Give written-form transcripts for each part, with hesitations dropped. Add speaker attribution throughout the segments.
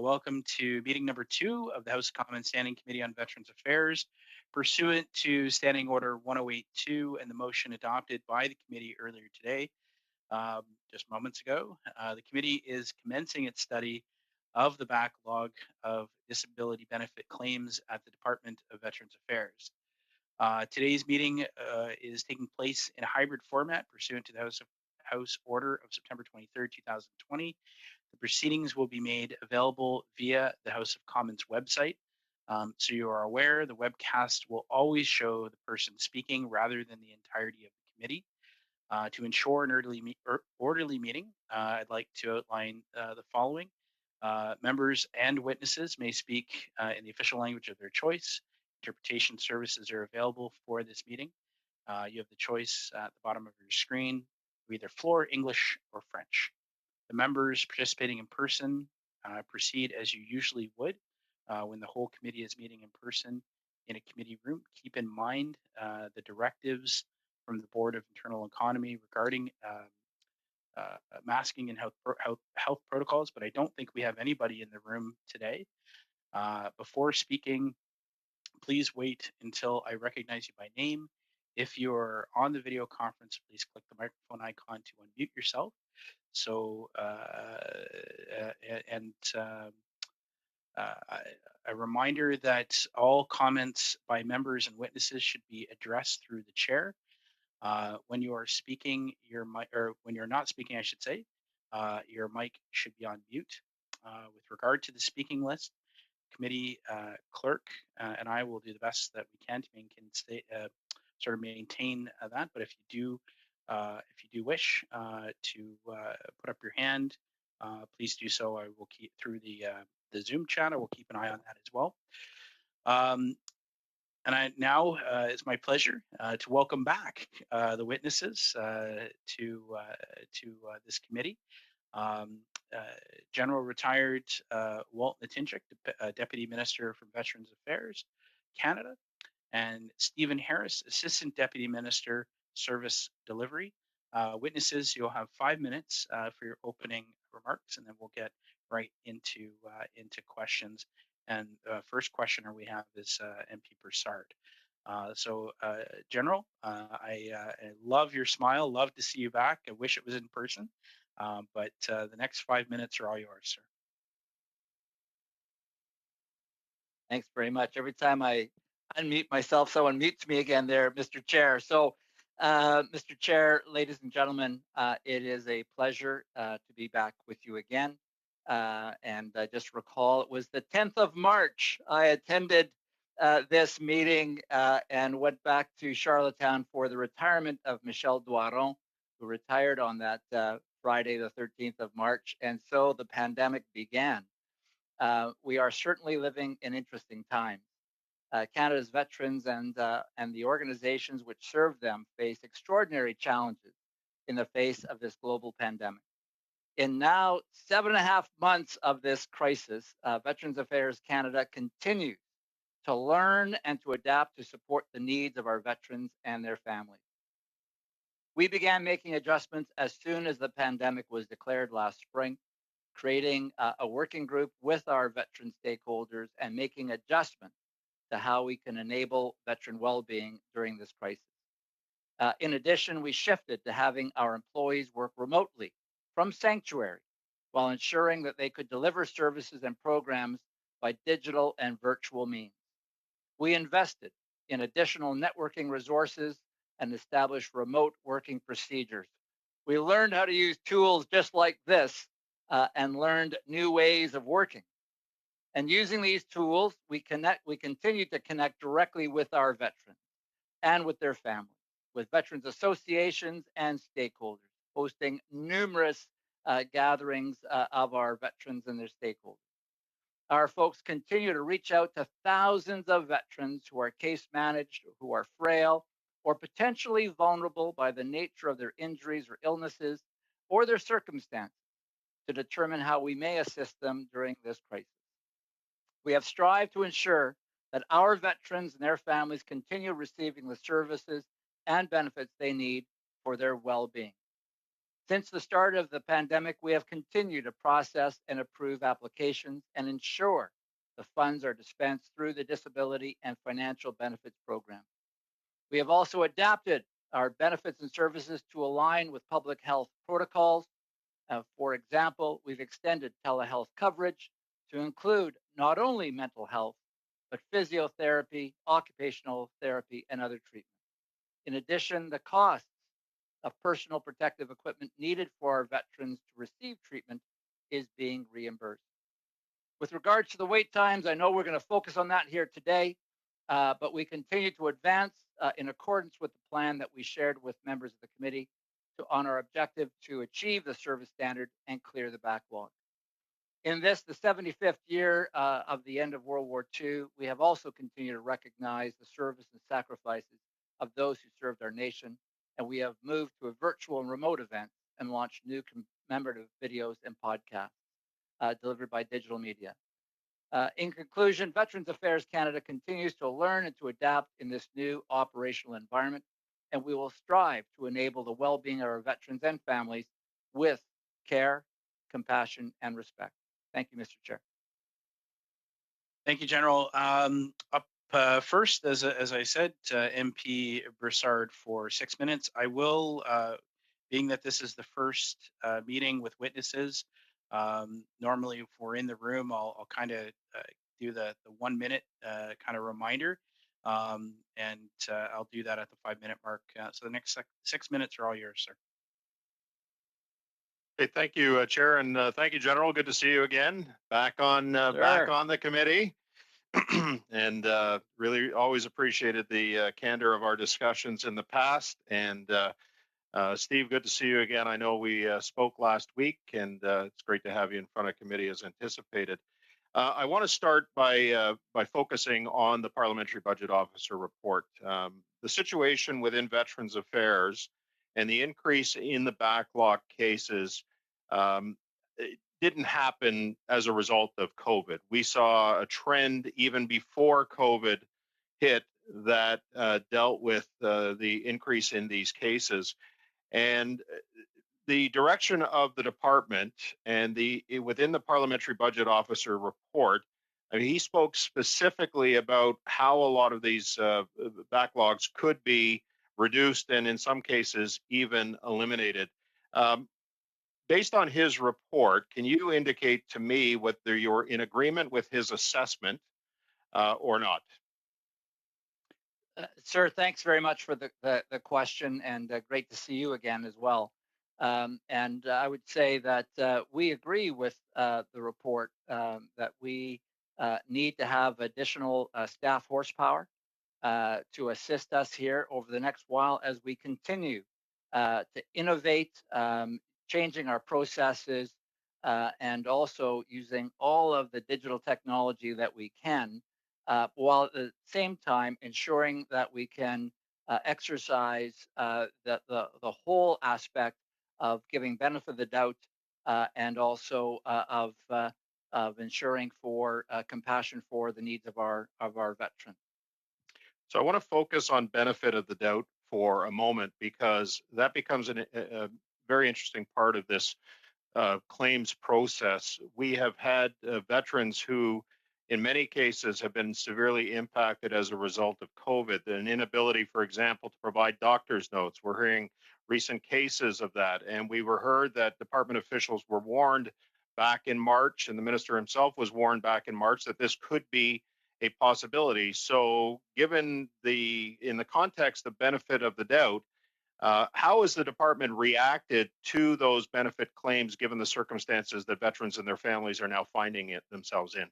Speaker 1: Welcome to meeting number 2 of the House of Commons Standing Committee on Veterans Affairs. Pursuant to Standing Order 1082 and the motion adopted by the committee earlier today, just moments ago, the committee is commencing its study of the backlog of disability benefit claims at the Department of Veterans Affairs. Today's meeting is taking place in a hybrid format pursuant to the House Order of September 23rd, 2020. The proceedings will be made available via the House of Commons website. So you are aware the webcast will always show the person speaking rather than the entirety of the committee. To ensure an orderly meeting, I'd like to outline the following. Members and witnesses may speak in the official language of their choice. Interpretation services are available for this meeting. You have the choice at the bottom of your screen of either Floor, English, or French. The members participating in person proceed as you usually would when the whole committee is meeting in person in a committee room. Keep in mind the directives from the Board of Internal Economy regarding masking and health protocols, but I don't think we have anybody in the room today. Before speaking, please wait until I recognize you by name. If you're on the video conference, please click the microphone icon to unmute yourself. So, a reminder that all comments by members and witnesses should be addressed through the chair. When you are speaking, your mic, or when you're not speaking, I should say, your mic should be on mute. With regard to the speaking list, committee clerk and I will do the best that we can to maintain that. But if you do wish to put up your hand, please do so. I will keep through the Zoom chat. I will keep an eye on that as well. And now it's my pleasure to welcome back the witnesses to this committee. General Retired Walt Natinchuk, Deputy Minister for Veterans Affairs, Canada, and Stephen Harris, Assistant Deputy Minister, Service Delivery. Witnesses, you'll have 5 minutes for your opening remarks, and then we'll get right into questions. And first questioner we have is MP Broussard. General, I love your smile. Love to see you back. I wish it was in person, but the next 5 minutes are all yours, sir.
Speaker 2: Thanks very much. Every time I unmute myself, someone mutes me again there, Mr. Chair. So, Mr. Chair, ladies and gentlemen, it is a pleasure to be back with you again. And I just recall it was the 10th of March I attended this meeting and went back to Charlottetown for the retirement of Michel Doiron, who retired on that Friday, the 13th of March. And so the pandemic began. We are certainly living in interesting times. Canada's veterans and the organizations which serve them face extraordinary challenges in the face of this global pandemic. In now 7.5 months of this crisis, Veterans Affairs Canada continues to learn and to adapt to support the needs of our veterans and their families. We began making adjustments as soon as the pandemic was declared last spring, creating a working group with our veteran stakeholders and making adjustments to how we can enable veteran well-being during this crisis. In addition, we shifted to having our employees work remotely from sanctuary while ensuring that they could deliver services and programs by digital and virtual means. We invested in additional networking resources and established remote working procedures. We learned how to use tools just like this and learned new ways of working. And using these tools, we continue to connect directly with our veterans and with their families, with veterans associations and stakeholders, hosting numerous gatherings of our veterans and their stakeholders. Our folks continue to reach out to thousands of veterans who are case managed, who are frail, or potentially vulnerable by the nature of their injuries or illnesses or their circumstances to determine how we may assist them during this crisis. We have strived to ensure that our veterans and their families continue receiving the services and benefits they need for their well-being. Since the start of the pandemic, we have continued to process and approve applications and ensure the funds are dispensed through the Disability and Financial Benefits Program. We have also adapted our benefits and services to align with public health protocols. For example, we've extended telehealth coverage to include not only mental health, but physiotherapy, occupational therapy, and other treatments. In addition, the costs of personal protective equipment needed for our veterans to receive treatment is being reimbursed. With regards to the wait times, I know we're going to focus on that here today, but we continue to advance in accordance with the plan that we shared with members of the committee on our objective to achieve the service standard and clear the backlog. In this, the 75th year of the end of World War II, we have also continued to recognize the service and sacrifices of those who served our nation, and we have moved to a virtual and remote event and launched new commemorative videos and podcasts delivered by digital media. In conclusion, Veterans Affairs Canada continues to learn and to adapt in this new operational environment, and we will strive to enable the well-being of our veterans and families with care, compassion, and respect. Thank you, Mr. Chair.
Speaker 1: Thank you, General. Up first, as I said, MP Broussard for 6 minutes. I will, being that this is the first meeting with witnesses, normally if we're in the room, I'll kind of do the 1 minute kind of reminder. And I'll do that at the 5 minute mark. So the next 6 minutes are all yours, sir.
Speaker 3: Hey, thank you, Chair, and thank you, General. Good to see you again. Back on the committee, and really always appreciated the candor of our discussions in the past. And Steve, good to see you again. I know we spoke last week, and it's great to have you in front of committee as anticipated. I want to start by focusing on the Parliamentary Budget Officer report. The situation within Veterans Affairs and the increase in the backlog cases it didn't happen as a result of COVID. We saw a trend even before COVID hit that dealt with the increase in these cases. And the direction of the department and within the Parliamentary Budget Officer report, I mean, he spoke specifically about how a lot of these backlogs could be reduced and in some cases even eliminated. Based on his report, can you indicate to me whether you're in agreement with his assessment or not?
Speaker 2: Sir, thanks very much for the question, and great to see you again as well. And I would say that we agree with the report that we need to have additional staff horsepower to assist us here over the next while as we continue to innovate, changing our processes, and also using all of the digital technology that we can, while at the same time ensuring that we can exercise the whole aspect of giving benefit of the doubt and also of ensuring for compassion for the needs of our veterans.
Speaker 3: So I want to focus on benefit of the doubt for a moment because that becomes a very interesting part of this claims process. We have had veterans who, in many cases, have been severely impacted as a result of COVID. An inability, for example, to provide doctor's notes. We're hearing recent cases of that. And we were heard that department officials were warned back in March, and the minister himself was warned back in March that this could be a possibility. So given in the context of benefit of the doubt, how has the department reacted to those benefit claims given the circumstances that veterans and their families are now finding themselves in?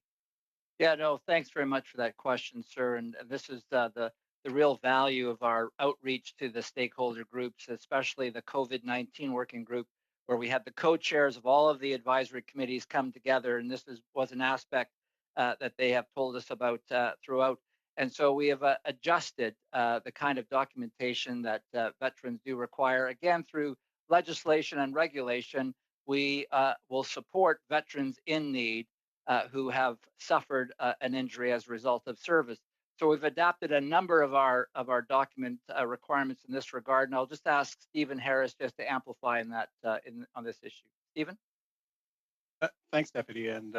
Speaker 2: Yeah, no, thanks very much for that question, sir. And this is the real value of our outreach to the stakeholder groups, especially the COVID-19 working group, where we had the co-chairs of all of the advisory committees come together. And this was an aspect that they have told us about throughout. And so we have adjusted the kind of documentation that veterans do require. Again, through legislation and regulation, we will support veterans in need who have suffered an injury as a result of service. So we've adapted a number of our document requirements in this regard, and I'll just ask Stephen Harris just to amplify in that on this issue. Stephen?
Speaker 4: Thanks, Deputy, and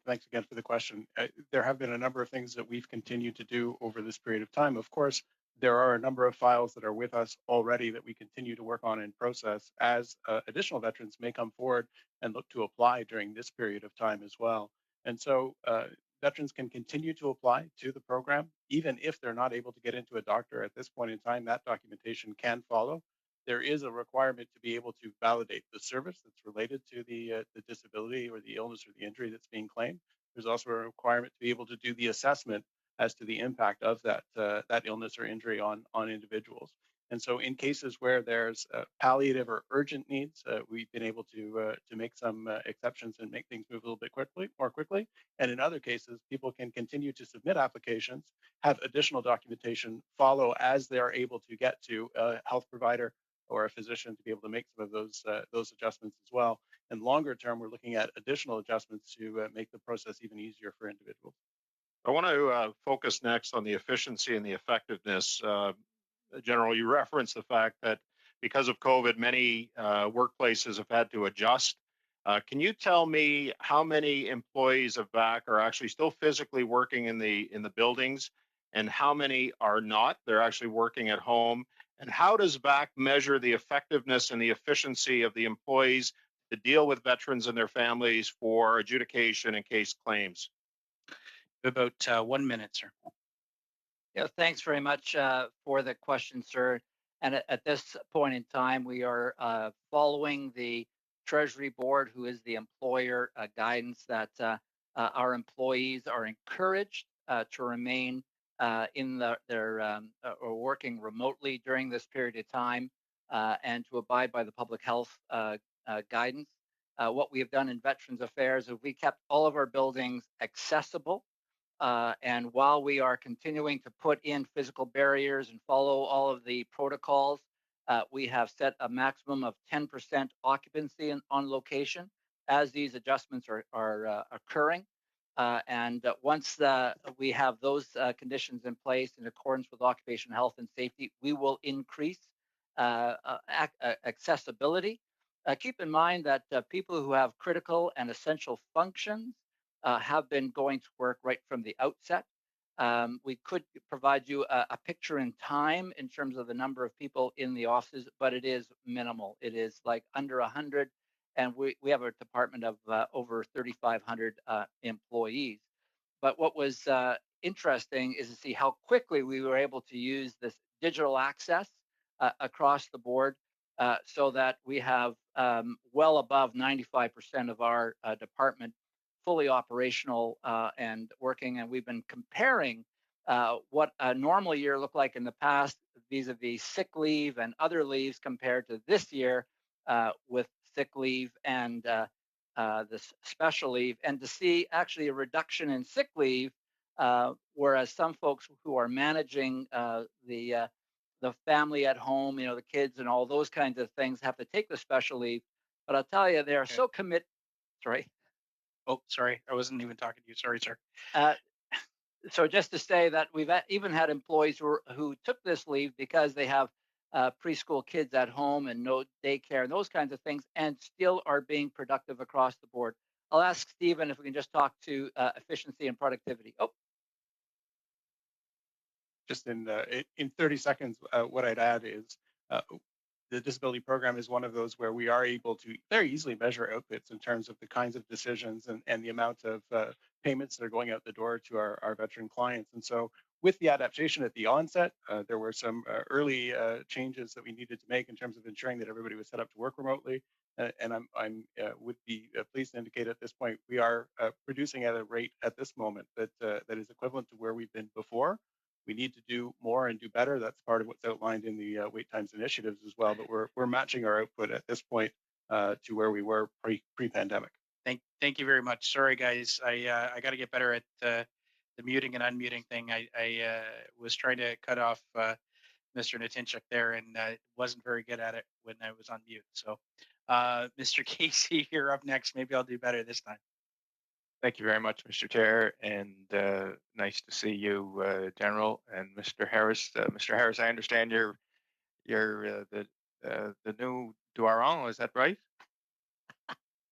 Speaker 4: thanks again for the question. There have been a number of things that we've continued to do over this period of time. Of course, there are a number of files that are with us already that we continue to work on and process as additional veterans may come forward and look to apply during this period of time as well. And so veterans can continue to apply to the program, even if they're not able to get into a doctor at this point in time. That documentation can follow. There is a requirement to be able to validate the service that's related to the disability or the illness or the injury that's being claimed. There's also a requirement to be able to do the assessment as to the impact of that illness or injury on individuals. And so, in cases where there's palliative or urgent needs, we've been able to make some exceptions and make things move a little bit more quickly. And in other cases, people can continue to submit applications, have additional documentation follow as they're able to get to a health provider or a physician to be able to make some of those adjustments as well. And longer term, we're looking at additional adjustments to make the process even easier for individuals.
Speaker 3: I want to focus next on the efficiency and the effectiveness. General, you referenced the fact that because of COVID, many workplaces have had to adjust. Can you tell me how many employees of VAC are actually still physically working in the buildings, and how many are not? They're actually working at home. And how does VAC measure the effectiveness and the efficiency of the employees to deal with veterans and their families for adjudication and case claims?
Speaker 1: About 1 minute, sir.
Speaker 2: Yeah, thanks very much for the question, sir. And at this point in time, we are following the Treasury Board, who is the employer, guidance that our employees are encouraged to remain in their or working remotely during this period of time and to abide by the public health guidance. What we have done in Veterans Affairs is we kept all of our buildings accessible. And while we are continuing to put in physical barriers and follow all of the protocols, we have set a maximum of 10% occupancy on location as these adjustments are occurring. And once we have those conditions in place in accordance with occupational health and safety, we will increase accessibility. Keep in mind that people who have critical and essential functions have been going to work right from the outset. We could provide you a picture in time in terms of the number of people in the offices, but it is minimal. It is like under 100, and we have a department of over 3,500 employees. But what was interesting is to see how quickly we were able to use this digital access across the board so that we have well above 95% of our department fully operational and working. And we've been comparing what a normal year looked like in the past vis-a-vis sick leave and other leaves compared to this year with sick leave and this special leave, and to see actually a reduction in sick leave, whereas some folks who are managing the family at home, you know, the kids and all those kinds of things have to take the special leave. But I'll tell you, they are so committed. Sorry.
Speaker 1: Oh, sorry. I wasn't even talking to you. Sorry, sir.
Speaker 2: So just to say that we've even had employees who took this leave because they have preschool kids at home and no daycare and those kinds of things, and still are being productive across the board. I'll ask Stephen if we can just talk to efficiency and productivity. Oh.
Speaker 4: Just in 30 seconds, what I'd add is the disability program is one of those where we are able to very easily measure outputs in terms of the kinds of decisions and the amount of payments that are going out the door to our veteran clients. And so with the adaptation at the onset, there were some early changes that we needed to make in terms of ensuring that everybody was set up to work remotely. And I'm would be pleased to indicate at this point, we are producing at a rate at this moment that is equivalent to where we've been before. We need to do more and do better. That's part of what's outlined in the wait times initiatives as well. But we're matching our output at this point to where we were pre-pandemic.
Speaker 1: Thank you very much. Sorry, guys. I got to get better at the muting and unmuting thing. I was trying to cut off Mr. Natinchuk there and wasn't very good at it when I was on mute. So, Mr. Casey, you're up next. Maybe I'll do better this time.
Speaker 5: Thank you very much, Mr. Chair, and nice to see you, General, and Mr. Harris. Mr. Harris, I understand you're the new Douaron. Is that right?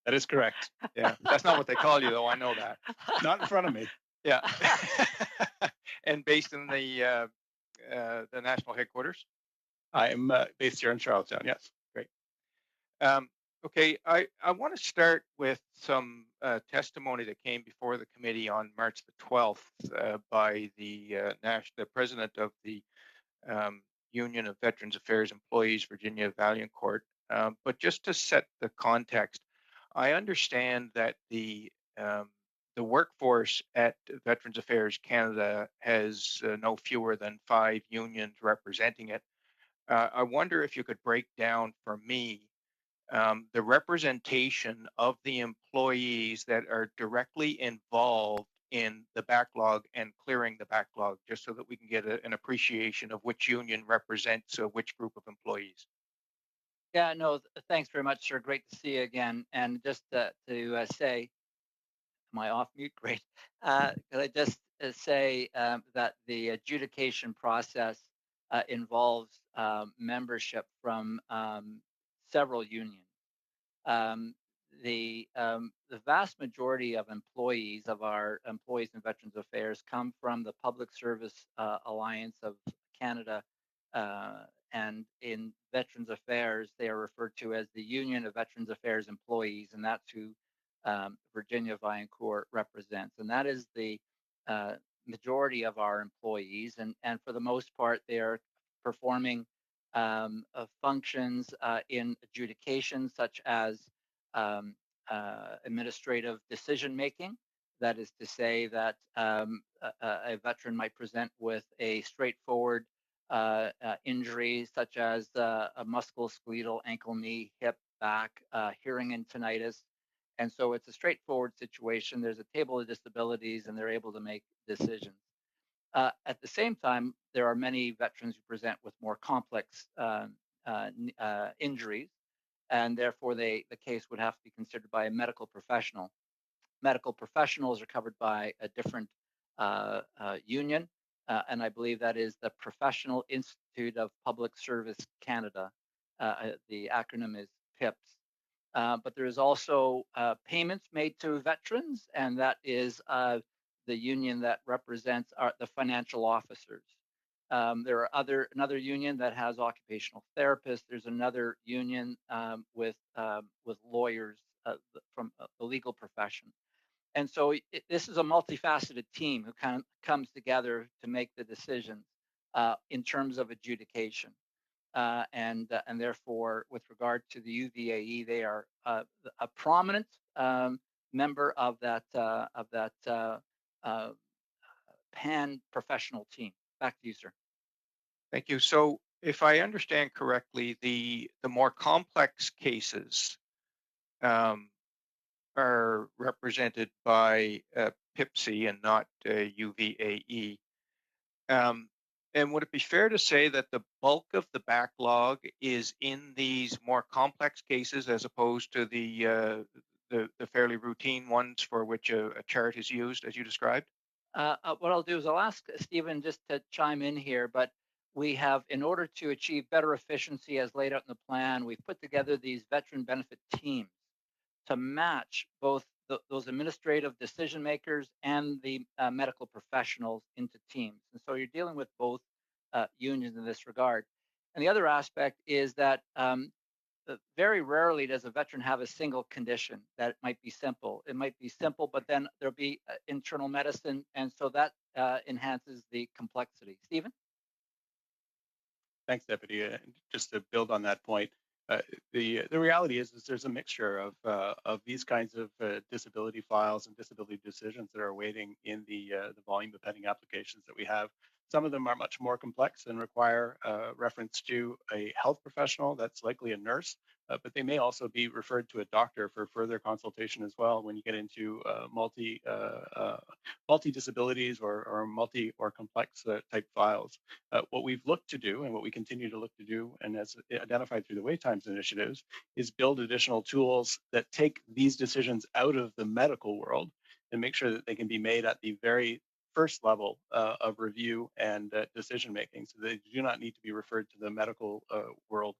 Speaker 4: That is correct.
Speaker 5: Yeah, that's not what they call you, though. I know that.
Speaker 4: Not in front of me.
Speaker 5: Yeah, and based in the national headquarters.
Speaker 4: I'm based here in Charlottetown. Yes.
Speaker 5: Great. Okay, I want to start with some testimony that came before the committee on March the 12th by the president of the Union of Veterans Affairs Employees, Virginia Vaillancourt. But just to set the context, I understand that the workforce at Veterans Affairs Canada has no fewer than 5 unions representing it. I wonder if you could break down for me the representation of the employees that are directly involved in the backlog and clearing the backlog, just so that we can get an appreciation of which union represents which group of employees.
Speaker 2: Yeah, no, thanks very much, sir. Great to see you again. And just to say, am I off mute? Great. Could I just say that the adjudication process involves membership from several unions. The vast majority of employees of our Employees in Veterans Affairs come from the Public Service Alliance of Canada, and in Veterans Affairs, they are referred to as the Union of Veterans Affairs Employees, and that's who Virginia Vaillancourt represents. And that is the majority of our employees, and for the most part, they are performing functions in adjudication, such as administrative decision making. That is to say that a veteran might present with a straightforward injury, such as a musculoskeletal, ankle, knee, hip, back, hearing, and tinnitus. And so it's a straightforward situation. There's a table of disabilities, and they're able to make decisions. At the same time, there are many veterans who present with more complex injuries, and therefore the case would have to be considered by a medical professional. Medical professionals are covered by a different union, and I believe that is the Professional Institute of Public Service Canada. The acronym is PIPS. But there is also payments made to veterans, and that is the union that represents the financial officers. There are another union that has occupational therapists. There's another union with lawyers from the legal profession. And so this is a multifaceted team who kind of comes together to make the decisions in terms of adjudication. And therefore, with regard to the UVAE, they are a prominent member of that pan-professional team. Back to you, sir.
Speaker 5: Thank you. So, if I understand correctly, the more complex cases are represented by PIPSI and not UVAE. And would it be fair to say that the bulk of the backlog is in these more complex cases, as opposed to the fairly routine ones for which a chart is used, as you described?
Speaker 2: What I'll do is I'll ask Stephen just to chime in here, but we have, in order to achieve better efficiency as laid out in the plan, we've put together these veteran benefit teams to match both those administrative decision makers and the medical professionals into teams. And so you're dealing with both unions in this regard. And the other aspect is that very rarely does a veteran have a single condition that might be simple. It might be simple, but then there'll be internal medicine. And so that enhances the complexity. Stephen?
Speaker 4: Thanks, Deputy. Just to build on that point, the reality is there's a mixture of these kinds of disability files and disability decisions that are awaiting in the volume of pending applications that we have. Some of them are much more complex and require reference to a health professional that's likely a nurse, but they may also be referred to a doctor for further consultation as well when you get into multi disabilities or multi or complex type files. What we've looked to do and what we continue to look to do, and as identified through the wait times initiatives, is build additional tools that take these decisions out of the medical world and make sure that they can be made at the very first level of review and decision making, so they do not need to be referred to the medical world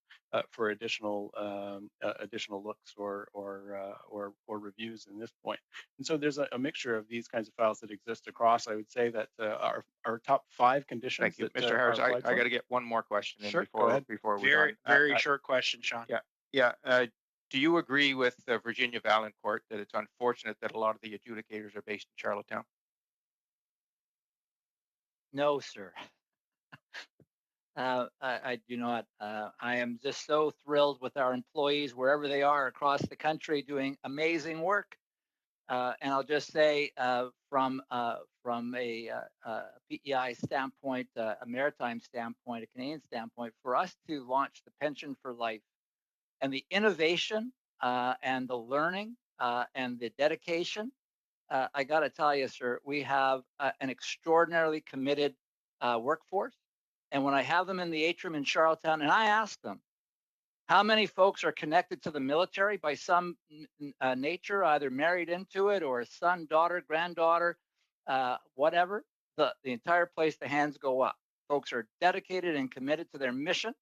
Speaker 4: for additional looks or reviews in this point. And so there's a mixture of these kinds of files that exist across. I would say that our top 5 conditions.
Speaker 5: Thank you, Mr. Harris. I got to get one more question in before we're done.
Speaker 1: Very short question, Sean.
Speaker 5: Yeah. Do you agree with Virginia Valancourt that it's unfortunate that a lot of the adjudicators are based in Charlottetown?
Speaker 2: No, sir. I do not. I am just so thrilled with our employees wherever they are across the country doing amazing work. And I'll just say from a PEI standpoint, a maritime standpoint, a Canadian standpoint, for us to launch the Pension for Life and the innovation and the learning and the dedication, I got to tell you, sir, we have an extraordinarily committed workforce. And when I have them in the atrium in Charlottetown, and I ask them, how many folks are connected to the military by some nature, either married into it or a son, daughter, granddaughter, whatever, the entire place, the hands go up. Folks are dedicated and committed to their mission.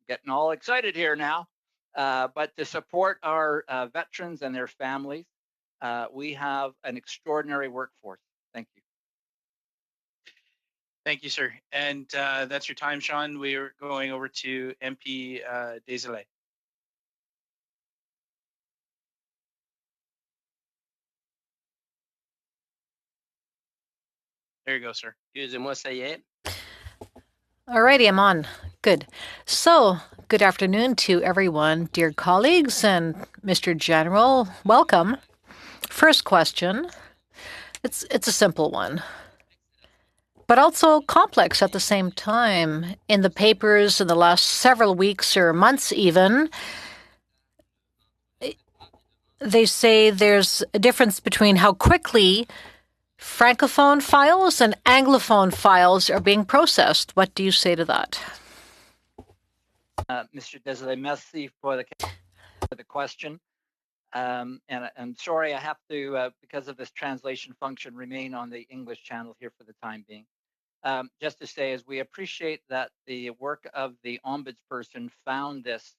Speaker 2: Getting all excited here now. But to support our veterans and their families, we have an extraordinary workforce. Thank you.
Speaker 1: Thank you, sir. And that's your time, Sean. We are going over to MP Desilets. There you go, sir.
Speaker 6: Excusez-moi, ça y est.
Speaker 7: All righty, I'm on. Good. So, good afternoon to everyone, dear colleagues and Mr. General. Welcome. First question. It's a simple one, but also complex at the same time. In the papers in the last several weeks or months even, they say there's a difference between how quickly Francophone files and Anglophone files are being processed. What do you say to that?
Speaker 2: Mr. Desilets, merci for the question. And I'm sorry, I have to, because of this translation function, remain on the English channel here for the time being. Just to say, as we appreciate that the work of the ombudsperson found this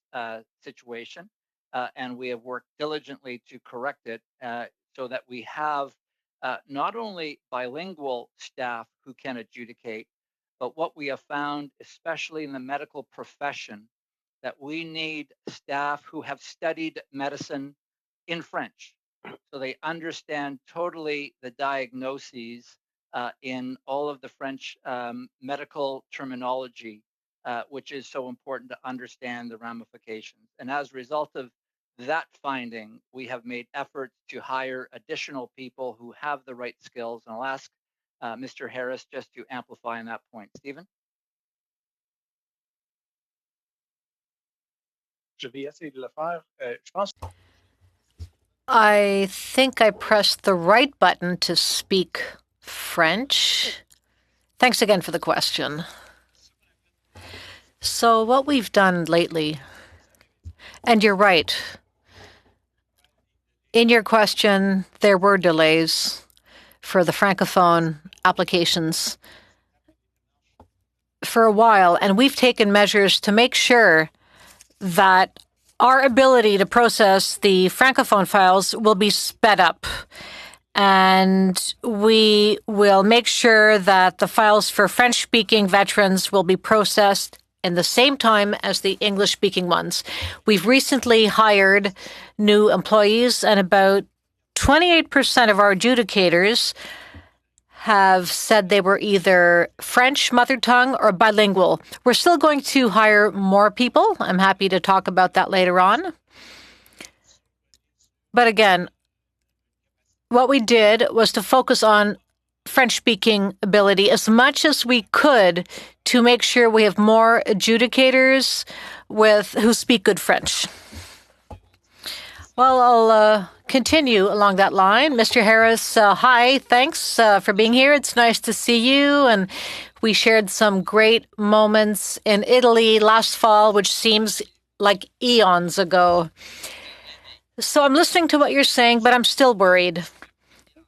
Speaker 2: situation, and we have worked diligently to correct it so that we have not only bilingual staff who can adjudicate, but what we have found, especially in the medical profession, that we need staff who have studied medicine in French, so they understand totally the diagnoses in all of the French medical terminology, which is so important to understand the ramifications. And as a result of that finding, we have made efforts to hire additional people who have the right skills. And I'll ask Mr. Harris just to amplify on that point. Stephen?
Speaker 4: Je vais essayer de le faire. Je pense.
Speaker 7: I think I pressed the right button to speak French. Thanks again for the question. So what we've done lately, and you're right, in your question, there were delays for the Francophone applications for a while, and we've taken measures to make sure that our ability to process the Francophone files will be sped up. And we will make sure that the files for French-speaking veterans will be processed in the same time as the English-speaking ones. We've recently hired new employees, and about 28% of our adjudicators have said they were either French mother tongue or bilingual. We're still going to hire more people. I'm happy to talk about that later on. But again, what we did was to focus on French-speaking ability as much as we could to make sure we have more adjudicators who speak good French. Well, I'll continue along that line. Mr. Harris, hi, thanks for being here. It's nice to see you. And we shared some great moments in Italy last fall, which seems like eons ago. So I'm listening to what you're saying, but I'm still worried.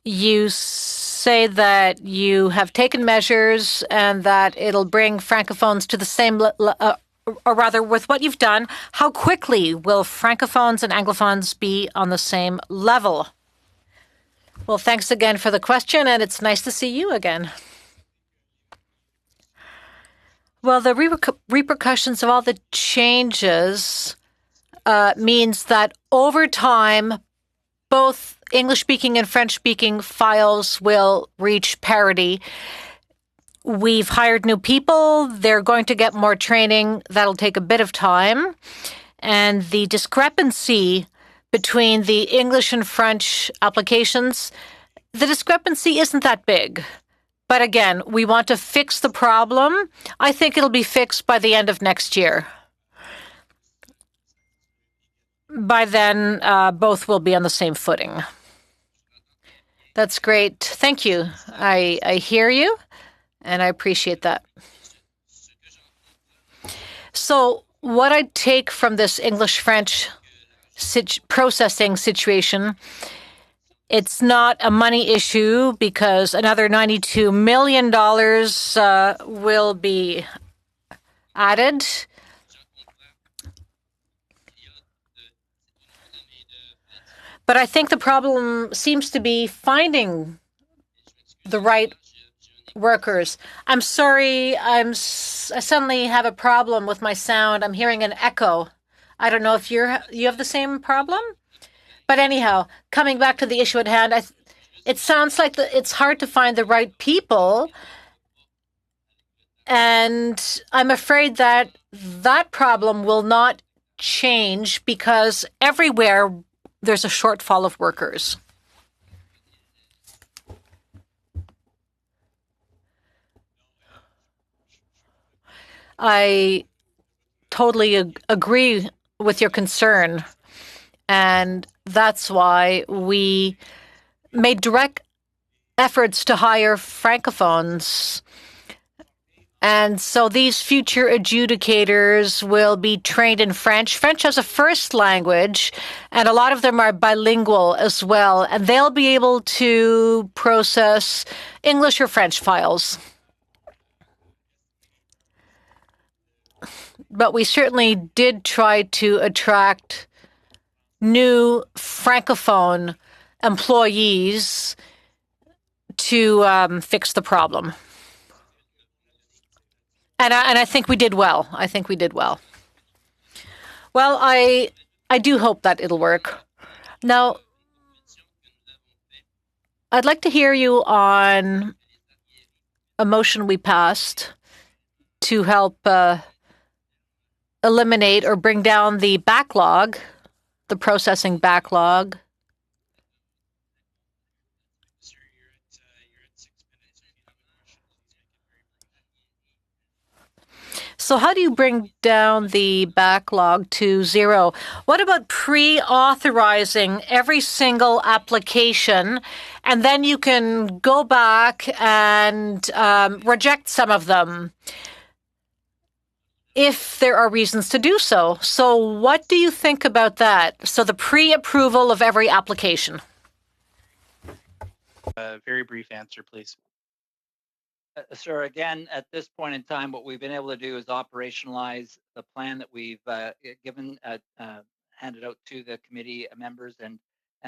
Speaker 7: you say that you have taken measures and that it'll bring Francophones to the same, or rather with what you've done, how quickly will Francophones and Anglophones be on the same level? Well, thanks again for the question, and it's nice to see you again. Well, the repercussions of all the changes means that over time, both English-speaking and French-speaking files will reach parity. We've hired new people. They're going to get more training. That'll take a bit of time. And the discrepancy between the English and French applications, the discrepancy isn't that big. But again, we want to fix the problem. I think it'll be fixed by the end of next year. By then, both will be on the same footing. That's great. Thank you. I hear you, and I appreciate that. So what I take from this English-French processing situation, it's not a money issue because another $92 million will be added. But I think the problem seems to be finding the right workers. I'm sorry, I suddenly have a problem with my sound. I'm hearing an echo. I don't know if you have the same problem? But anyhow, coming back to the issue at hand, it sounds like it's hard to find the right people. And I'm afraid that that problem will not change because everywhere there's a shortfall of workers. I totally agree with your concern. And that's why we made direct efforts to hire Francophones. And so these future adjudicators will be trained in French. French as a first language, and a lot of them are bilingual as well. And they'll be able to process English or French files. But we certainly did try to attract new Francophone employees to fix the problem. And I think we did well. I think we did well. Well, I do hope that it'll work. Now, I'd like to hear you on a motion we passed to help eliminate or bring down the backlog, the processing backlog. So how do you bring down the backlog to zero? What about pre-authorizing every single application, and then you can go back and reject some of them if there are reasons to do so? So what do you think about that? So the pre-approval of every application.
Speaker 1: Very brief answer, please.
Speaker 2: Sir, again, at this point in time, what we've been able to do is operationalize the plan that we've handed out to the committee members, and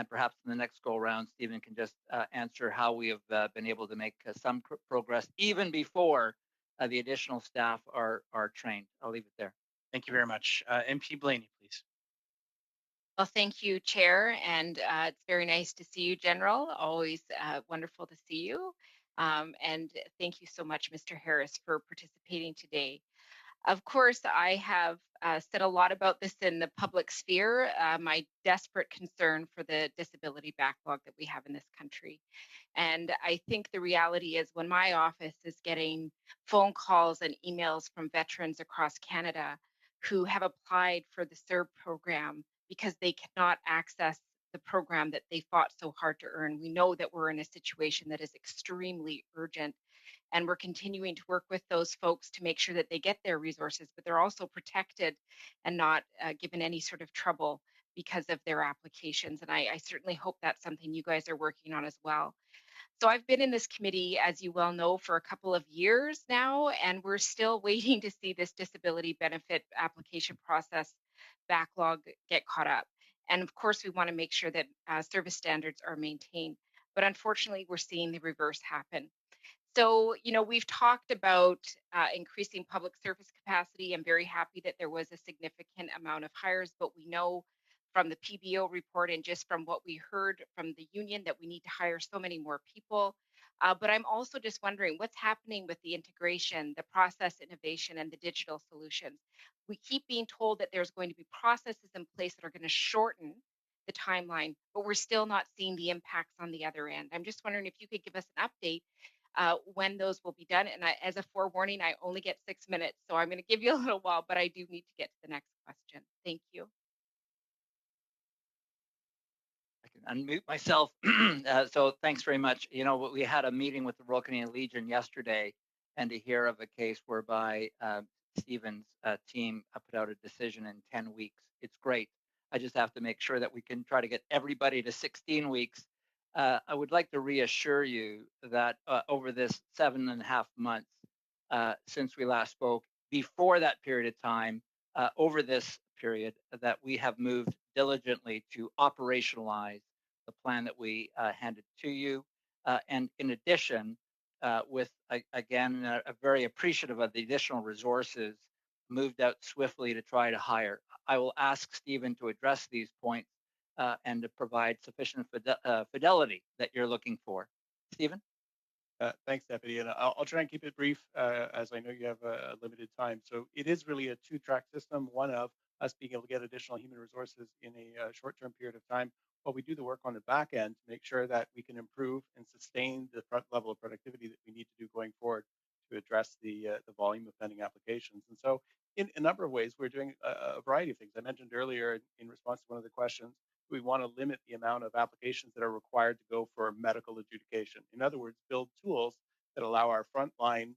Speaker 2: perhaps in the next go around, Stephen can just answer how we have been able to make some progress even before the additional staff are trained. I'll leave it there.
Speaker 1: Thank you very much. MP Blaney, please.
Speaker 6: Well, thank you, Chair, and it's very nice to see you, General. Always wonderful to see you. And thank you so much, Mr. Harris, for participating today. Of course, I have said a lot about this in the public sphere, my desperate concern for the disability backlog that we have in this country. And I think the reality is when my office is getting phone calls and emails from veterans across Canada who have applied for the CERB program because they cannot access the program that they fought so hard to earn. We know that we're in a situation that is extremely urgent, and we're continuing to work with those folks to make sure that they get their resources, but they're also protected and not given any sort of trouble because of their applications. And I certainly hope that's something you guys are working on as well. So I've been in this committee, as you well know, for a couple of years now, and we're still waiting to see this disability benefit application process backlog get caught up. And of course, we want to make sure that service standards are maintained. But unfortunately, we're seeing the reverse happen. So, we've talked about increasing public service capacity. I'm very happy that there was a significant amount of hires, but we know from the PBO report and just from what we heard from the union that we need to hire so many more people. But I'm also just wondering what's happening with the integration, the process innovation, and the digital solutions. We keep being told that there's going to be processes in place that are going to shorten the timeline, but we're still not seeing the impacts on the other end. I'm just wondering if you could give us an update when those will be done. And as a forewarning, I only get 6 minutes, so I'm going to give you a little while, but I do need to get to the next question. Thank you.
Speaker 2: I can unmute myself. So thanks very much. We had a meeting with the Royal Canadian Legion yesterday, and to hear of a case whereby Stephen's team put out a decision in 10 weeks. It's great. I just have to make sure that we can try to get everybody to 16 weeks. I would like to reassure you that over this 7.5 months since we last spoke, before that period of time, over this period, that we have moved diligently to operationalize the plan that we handed to you. And in addition, with, again, very appreciative of the additional resources, moved out swiftly to try to hire. I will ask Stephen to address these points and to provide sufficient fidelity that you're looking for. Stephen?
Speaker 4: Thanks, Deputy. And I'll try and keep it brief, as I know you have a limited time. So it is really a two-track system, one of us being able to get additional human resources in a short-term period of time, while we do the work on the back end to make sure that we can improve and sustain the level of productivity that we need to do going forward to address the volume of pending applications. And so in a number of ways, we're doing a variety of things. I mentioned earlier in response to one of the questions, we want to limit the amount of applications that are required to go for medical adjudication. In other words, build tools that allow our frontline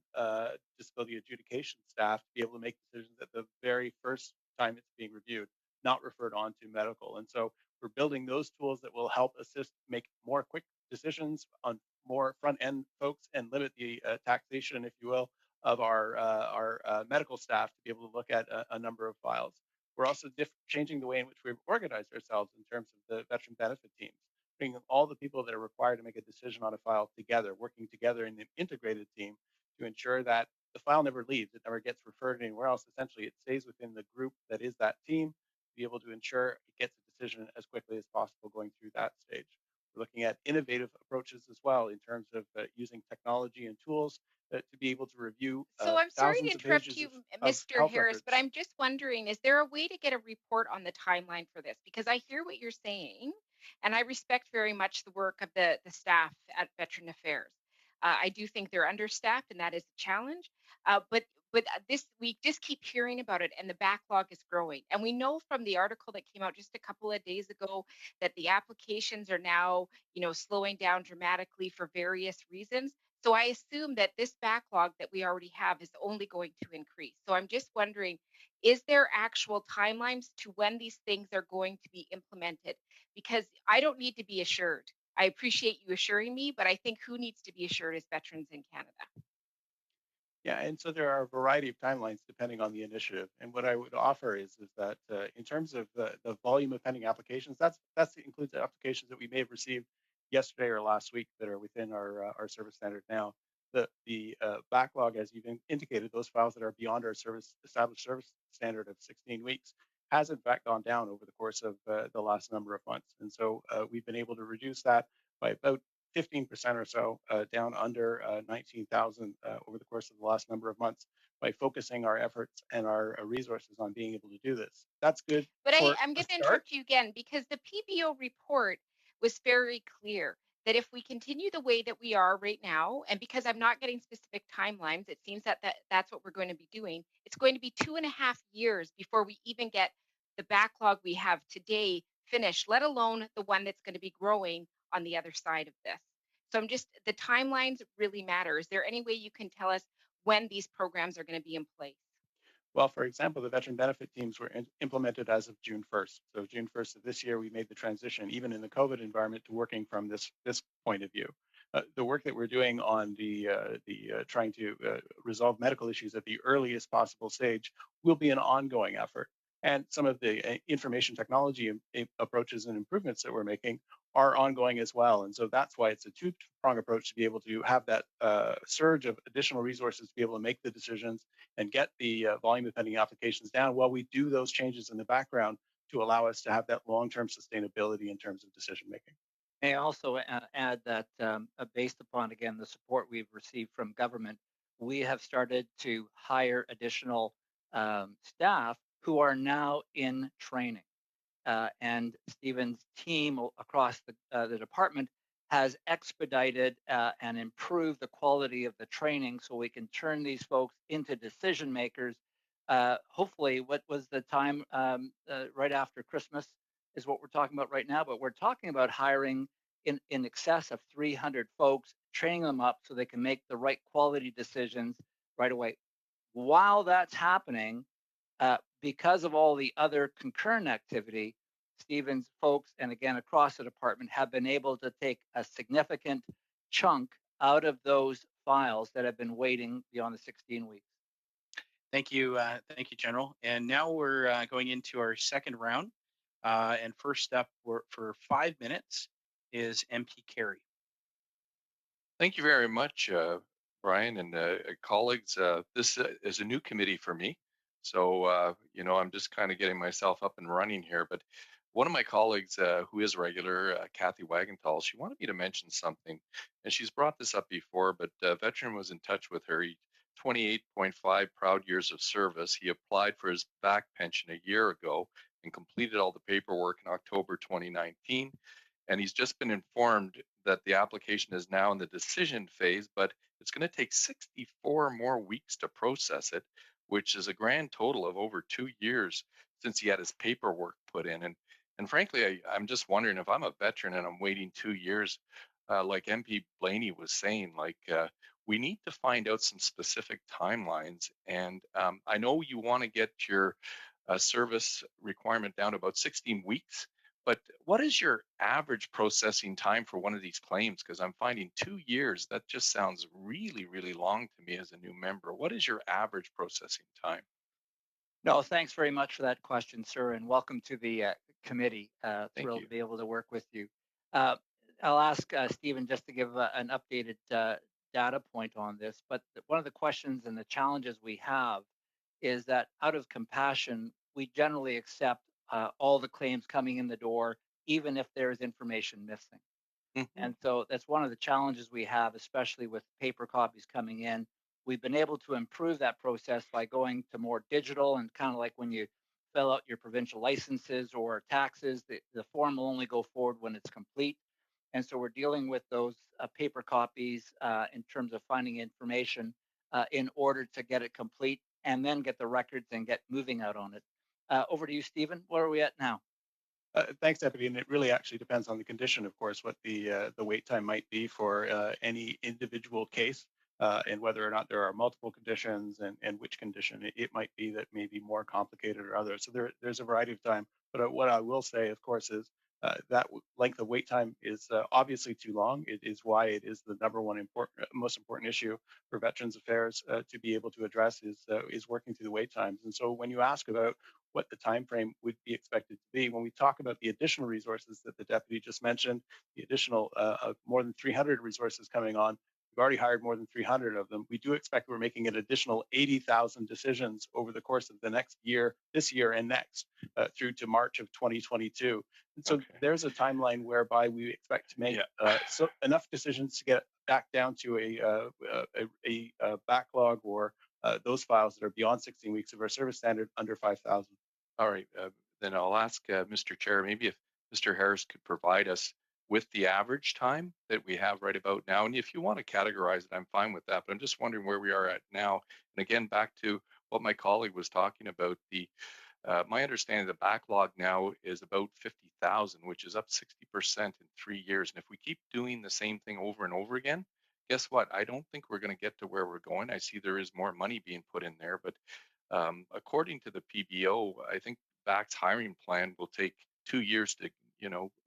Speaker 4: disability adjudication staff to be able to make decisions at the very first time it's being reviewed, not referred on to medical. And so we're building those tools that will help assist make more quick decisions on more front end folks and limit the taxation, if you will, of our medical staff to be able to look at a number of files. We're also changing the way in which we've organized ourselves in terms of the veteran benefit teams, bringing all the people that are required to make a decision on a file together, working together in an integrated team to ensure that the file never leaves, it never gets referred anywhere else. Essentially, it stays within the group that is that team to be able to ensure it gets a decision as quickly as possible going through that stage. We're looking at innovative approaches as well in terms of using technology and tools to be able to review
Speaker 6: So I'm sorry to
Speaker 4: thousands of
Speaker 6: interrupt
Speaker 4: pages
Speaker 6: you,
Speaker 4: of
Speaker 6: Mr.
Speaker 4: health
Speaker 6: Harris,
Speaker 4: records.
Speaker 6: but I'm just wondering, is there a way to get a report on the timeline for this? Because I hear what you're saying, and I respect very much the work of the staff at Veteran Affairs. I do think they're understaffed, and that is a challenge. But this we just keep hearing about it, and the backlog is growing. And we know from the article that came out just a couple of days ago that the applications are now, slowing down dramatically for various reasons. So I assume that this backlog that we already have is only going to increase. So I'm just wondering, is there actual timelines to when these things are going to be implemented? Because I don't need to be assured. I appreciate you assuring me, but I think who needs to be assured is veterans in Canada.
Speaker 4: Yeah, and so there are a variety of timelines depending on the initiative. And what I would offer is that in terms of the volume of pending applications, that includes the applications that we may have received yesterday or last week that are within our service standard now. The backlog, as you've indicated, those files that are beyond our established service standard of 16 weeks, has in fact gone down over the course of the last number of months. And so we've been able to reduce that by about 15% or so, down under 19,000 over the course of the last number of months by focusing our efforts and our resources on being able to do this. That's good.
Speaker 6: But I'm going to interrupt you again because the PBO report was very clear that if we continue the way that we are right now, and because I'm not getting specific timelines, it seems that's what we're going to be doing. It's going to be 2.5 years before we even get the backlog we have today finished, let alone the one that's going to be growing on the other side of this. So the timelines really matter. Is there any way you can tell us when these programs are going to be in place?
Speaker 4: Well, for example, the veteran benefit teams were implemented as of June 1st. So June 1st of this year, we made the transition, even in the COVID environment, to working from this point of view. The work that we're doing on the trying to resolve medical issues at the earliest possible stage will be an ongoing effort. And some of the information technology approaches and improvements that we're making are ongoing as well. And so that's why it's a two-prong approach to be able to have that surge of additional resources to be able to make the decisions and get the volume of pending applications down while we do those changes in the background to allow us to have that long-term sustainability in terms of decision making.
Speaker 2: May I also add that based upon, again, the support we've received from government, we have started to hire additional staff who are now in training. And Stephen's team across the department has expedited and improved the quality of the training so we can turn these folks into decision makers. Hopefully, what was the time right after Christmas is what we're talking about right now, but we're talking about hiring in excess of 300 folks, training them up so they can make the right quality decisions right away. While that's happening, because of all the other concurrent activity, Stephen's folks, and again, across the department, have been able to take a significant chunk out of those files that have been waiting beyond the 16 weeks.
Speaker 1: Thank you, General. And now we're going into our second round. And first up for 5 minutes is MP Carey.
Speaker 8: Thank you very much, Brian and colleagues. This is a new committee for me. So, you know, I'm just kind of getting myself up and running here. But one of my colleagues who is regular, Kathy Wagenthal, she wanted me to mention something. And she's brought this up before, but a veteran was in touch with her. 28.5 proud years of service. He applied for his back pension a year ago and completed all the paperwork in October 2019. And he's just been informed that the application is now in the decision phase, but it's going to take 64 more weeks to process it, which is a grand total of over 2 years since he had his paperwork put in. And frankly, I'm just wondering if I'm a veteran and I'm waiting 2 years, like MP Blaney was saying, like we need to find out some specific timelines. And I know you want to get your service requirement down to about 16 weeks. But what is your average processing time for one of these claims? Because I'm finding 2 years, that just sounds really, really long to me as a new member. What is your average processing time?
Speaker 2: No, thanks very much for that question, sir, and welcome to the committee. Thrilled to be able to work with you. I'll ask Stephen just to give an updated data point on this, but one of the questions and the challenges we have is that out of compassion, we generally accept all the claims coming in the door, even if there's information missing. And so that's one of the challenges we have, especially with paper copies coming in. We've been able to improve that process by going to more digital, and kind of like when you fill out your provincial licenses or taxes, the form will only go forward when it's complete. And so we're dealing with those paper copies in terms of finding information in order to get it complete and then get the records and get moving out on it. Over to you, Stephen. Where are we at now?
Speaker 4: Thanks, Deputy. And it really actually depends on the condition, of course, what the wait time might be for any individual case and whether or not there are multiple conditions and which condition it might be that may be more complicated or others. So there's a variety of time. But what I will say, of course, is that length of wait time is obviously too long. It is why it is the number one most important issue for Veterans Affairs to be able to address is working through the wait times. And so when you ask about what the time frame would be expected to be, when we talk about the additional resources that the deputy just mentioned, the additional more than 300 resources coming on, we've already hired more than 300 of them. We do expect we're making an additional 80,000 decisions over the course of the next year, this year and next, through to March of 2022. And so there's a timeline whereby we expect to make so enough decisions to get back down to a backlog or those files that are beyond 16 weeks of our service standard under 5,000.
Speaker 8: All right, then I'll ask Mr. Chair, maybe if Mr. Harris could provide us with the average time that we have right about now. And if you want to categorize it, I'm fine with that, but I'm just wondering where we are at now. And again, back to what my colleague was talking about, my understanding the backlog now is about 50,000, which is up 60% in 3 years. And if we keep doing the same thing over and over again, guess what? I don't think we're going to get to where we're going. I see there is more money being put in there, but according to the PBO, I think VAC's hiring plan will take 2 years to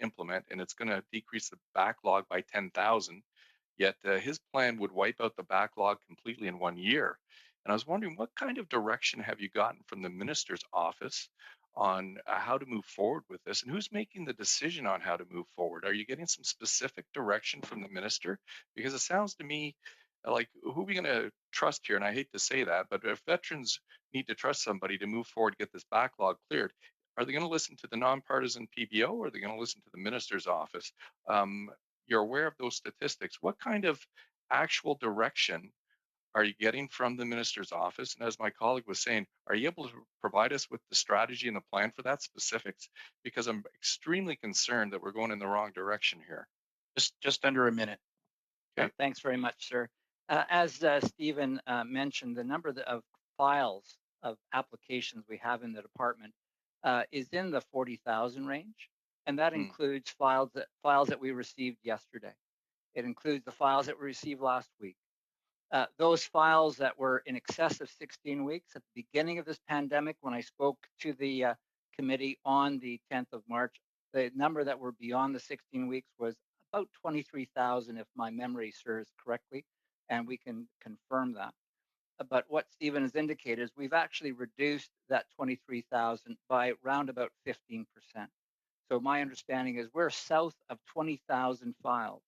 Speaker 8: implement, and it's going to decrease the backlog by 10,000. Yet his plan would wipe out the backlog completely in 1 year. And I was wondering, what kind of direction have you gotten from the minister's office on how to move forward with this, and who's making the decision on how to move forward? Are you getting some specific direction from the minister? Because it sounds to me like, who are we going to trust here? And I hate to say that, but if veterans need to trust somebody to move forward, get this backlog cleared, are they going to listen to the nonpartisan PBO, or are they going to listen to the minister's office? You're aware of those statistics. What kind of actual direction are you getting from the minister's office? And as my colleague was saying, are you able to provide us with the strategy and the plan for that specifics? Because I'm extremely concerned that we're going in the wrong direction here.
Speaker 1: Just under a minute.
Speaker 2: Okay. Thanks very much, sir. As Stephen mentioned, the number of files of applications we have in the department is in the 40,000 range, and that includes files that we received yesterday. It includes the files that we received last week. Those files that were in excess of 16 weeks at the beginning of this pandemic, when I spoke to the committee on the 10th of March, the number that were beyond the 16 weeks was about 23,000, if my memory serves correctly, and we can confirm that. But what Stephen has indicated is we've actually reduced that 23,000 by around about 15%. So my understanding is we're south of 20,000 files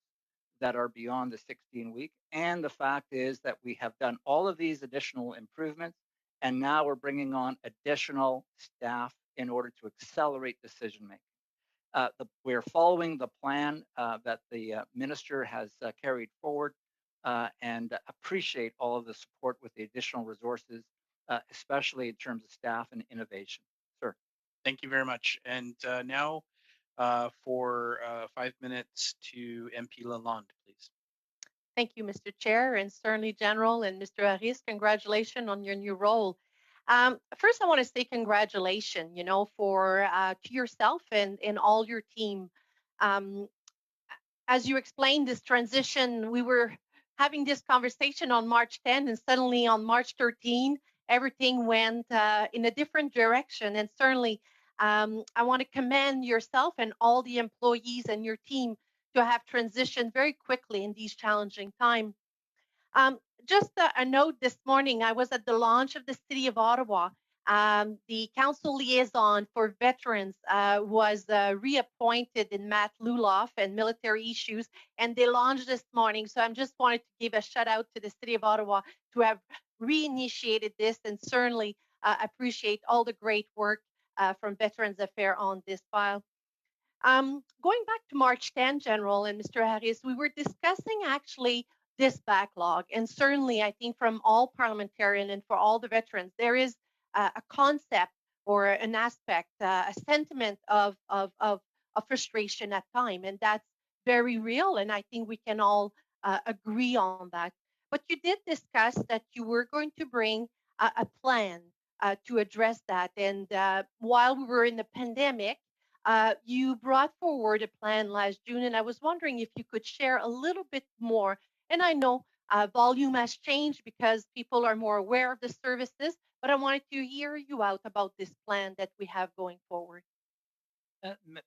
Speaker 2: that are beyond the 16-week. And the fact is that we have done all of these additional improvements, and now we're bringing on additional staff in order to accelerate decision making. We're following the plan that the minister has carried forward, and appreciate all of the support with the additional resources, especially in terms of staff and innovation. Sir.
Speaker 1: Thank you very much. And now for 5 minutes to MP Lalonde, please.
Speaker 9: Thank you, Mr. Chair, and certainly General and Mr. Harris, congratulations on your new role. First, I want to say congratulations, for to yourself and all your team. As you explained this transition, we were having this conversation on March 10, and suddenly on March 13, everything went in a different direction. And certainly, I want to commend yourself and all the employees and your team to have transitioned very quickly in these challenging times. Just a note this morning, I was at the launch of the City of Ottawa. The council liaison for veterans was reappointed in Matt Luloff and military issues, and they launched this morning. So I'm just wanted to give a shout out to the City of Ottawa to have reinitiated this, and certainly appreciate all the great work from Veterans Affairs on this file. Going back to March 10, General and Mr. Harris, we were discussing actually this backlog. And certainly, I think from all parliamentarians and for all the veterans, there is a concept or an aspect, a sentiment of frustration at time. And that's very real. And I think we can all agree on that. But you did discuss that you were going to bring a plan to address that. And while we were in the pandemic, you brought forward a plan last June, and I was wondering if you could share a little bit more. And I know volume has changed because people are more aware of the services, but I wanted to hear you out about this plan that we have going forward.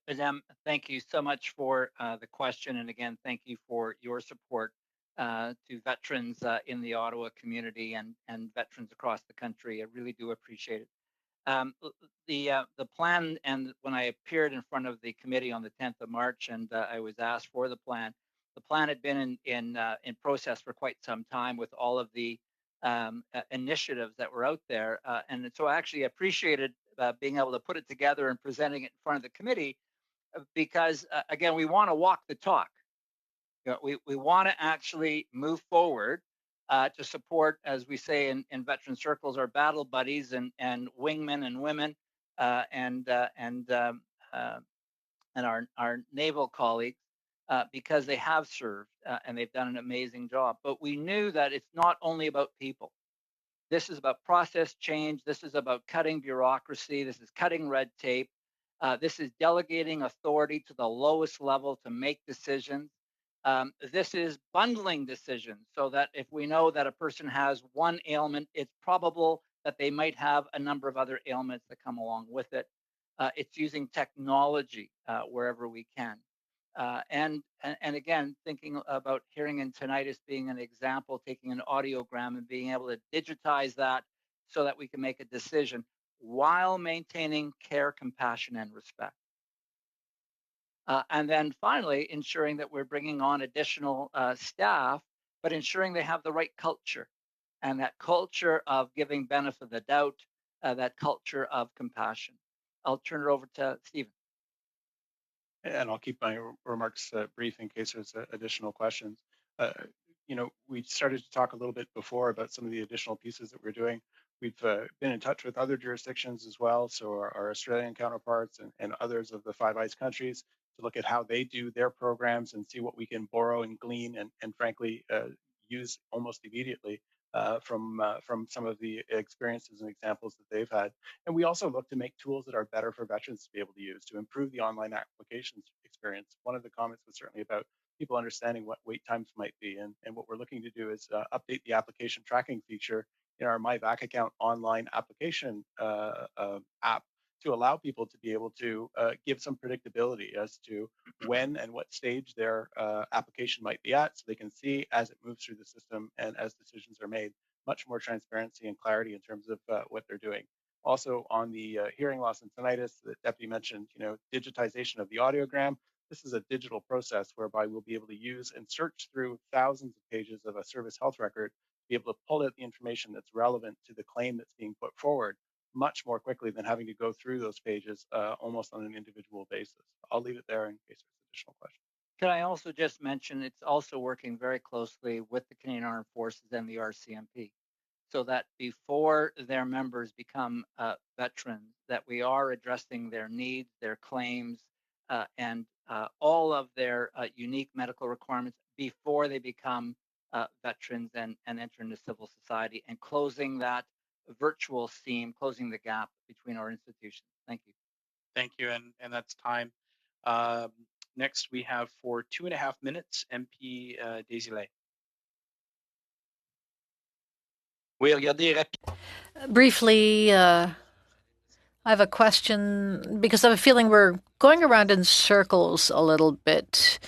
Speaker 2: Madame, thank you so much for the question. And again, thank you for your support to veterans in the Ottawa community and veterans across the country. I really do appreciate it. The plan, and when I appeared in front of the committee on the 10th of March, and I was asked for the plan had been in process for quite some time with all of the initiatives that were out there, and so I actually appreciated being able to put it together and presenting it in front of the committee, because again, we want to walk the talk. We want to actually move forward to support, as we say in veteran circles, our battle buddies and wingmen and women and our naval colleagues, because they have served and they've done an amazing job. But we knew that it's not only about people. This is about process change. This is about cutting bureaucracy. This is cutting red tape. This is delegating authority to the lowest level to make decisions. This is bundling decisions, so that if we know that a person has one ailment, it's probable that they might have a number of other ailments that come along with it. It's using technology wherever we can. And again, thinking about hearing and tinnitus being an example, taking an audiogram and being able to digitize that so that we can make a decision while maintaining care, compassion, and respect. And then finally, ensuring that we're bringing on additional staff, but ensuring they have the right culture, and that culture of giving benefit of the doubt, that culture of compassion. I'll turn it over to Stephen.
Speaker 4: And I'll keep my remarks brief in case there's additional questions. We started to talk a little bit before about some of the additional pieces that we're doing. We've been in touch with other jurisdictions as well, so our Australian counterparts and others of the Five Eyes countries, to look at how they do their programs and see what we can borrow and glean and frankly use almost immediately from some of the experiences and examples that they've had. And we also look to make tools that are better for veterans to be able to use to improve the online applications experience. One of the comments was certainly about people understanding what wait times might be. And what we're looking to do is update the application tracking feature in our MyVac account online application app to allow people to be able to give some predictability as to when and what stage their application might be at, so they can see as it moves through the system and as decisions are made, much more transparency and clarity in terms of what they're doing. Also on the hearing loss and tinnitus, the deputy mentioned, digitization of the audiogram. This is a digital process whereby we'll be able to use and search through thousands of pages of a service health record to be able to pull out the information that's relevant to the claim that's being put forward much more quickly than having to go through those pages almost on an individual basis. I'll leave it there in case there's additional questions.
Speaker 2: Can I also just mention it's also working very closely with the Canadian Armed Forces and the RCMP, so that before their members become veterans, that we are addressing their needs, their claims, and all of their unique medical requirements before they become veterans and enter into civil society, and closing that virtual seam, closing the gap between our institutions. Thank you.
Speaker 1: Thank you, and that's time. Next, we have for 2.5 minutes, MP Desilets.
Speaker 7: Briefly, I have a question because I have a feeling we're going around in circles a little bit.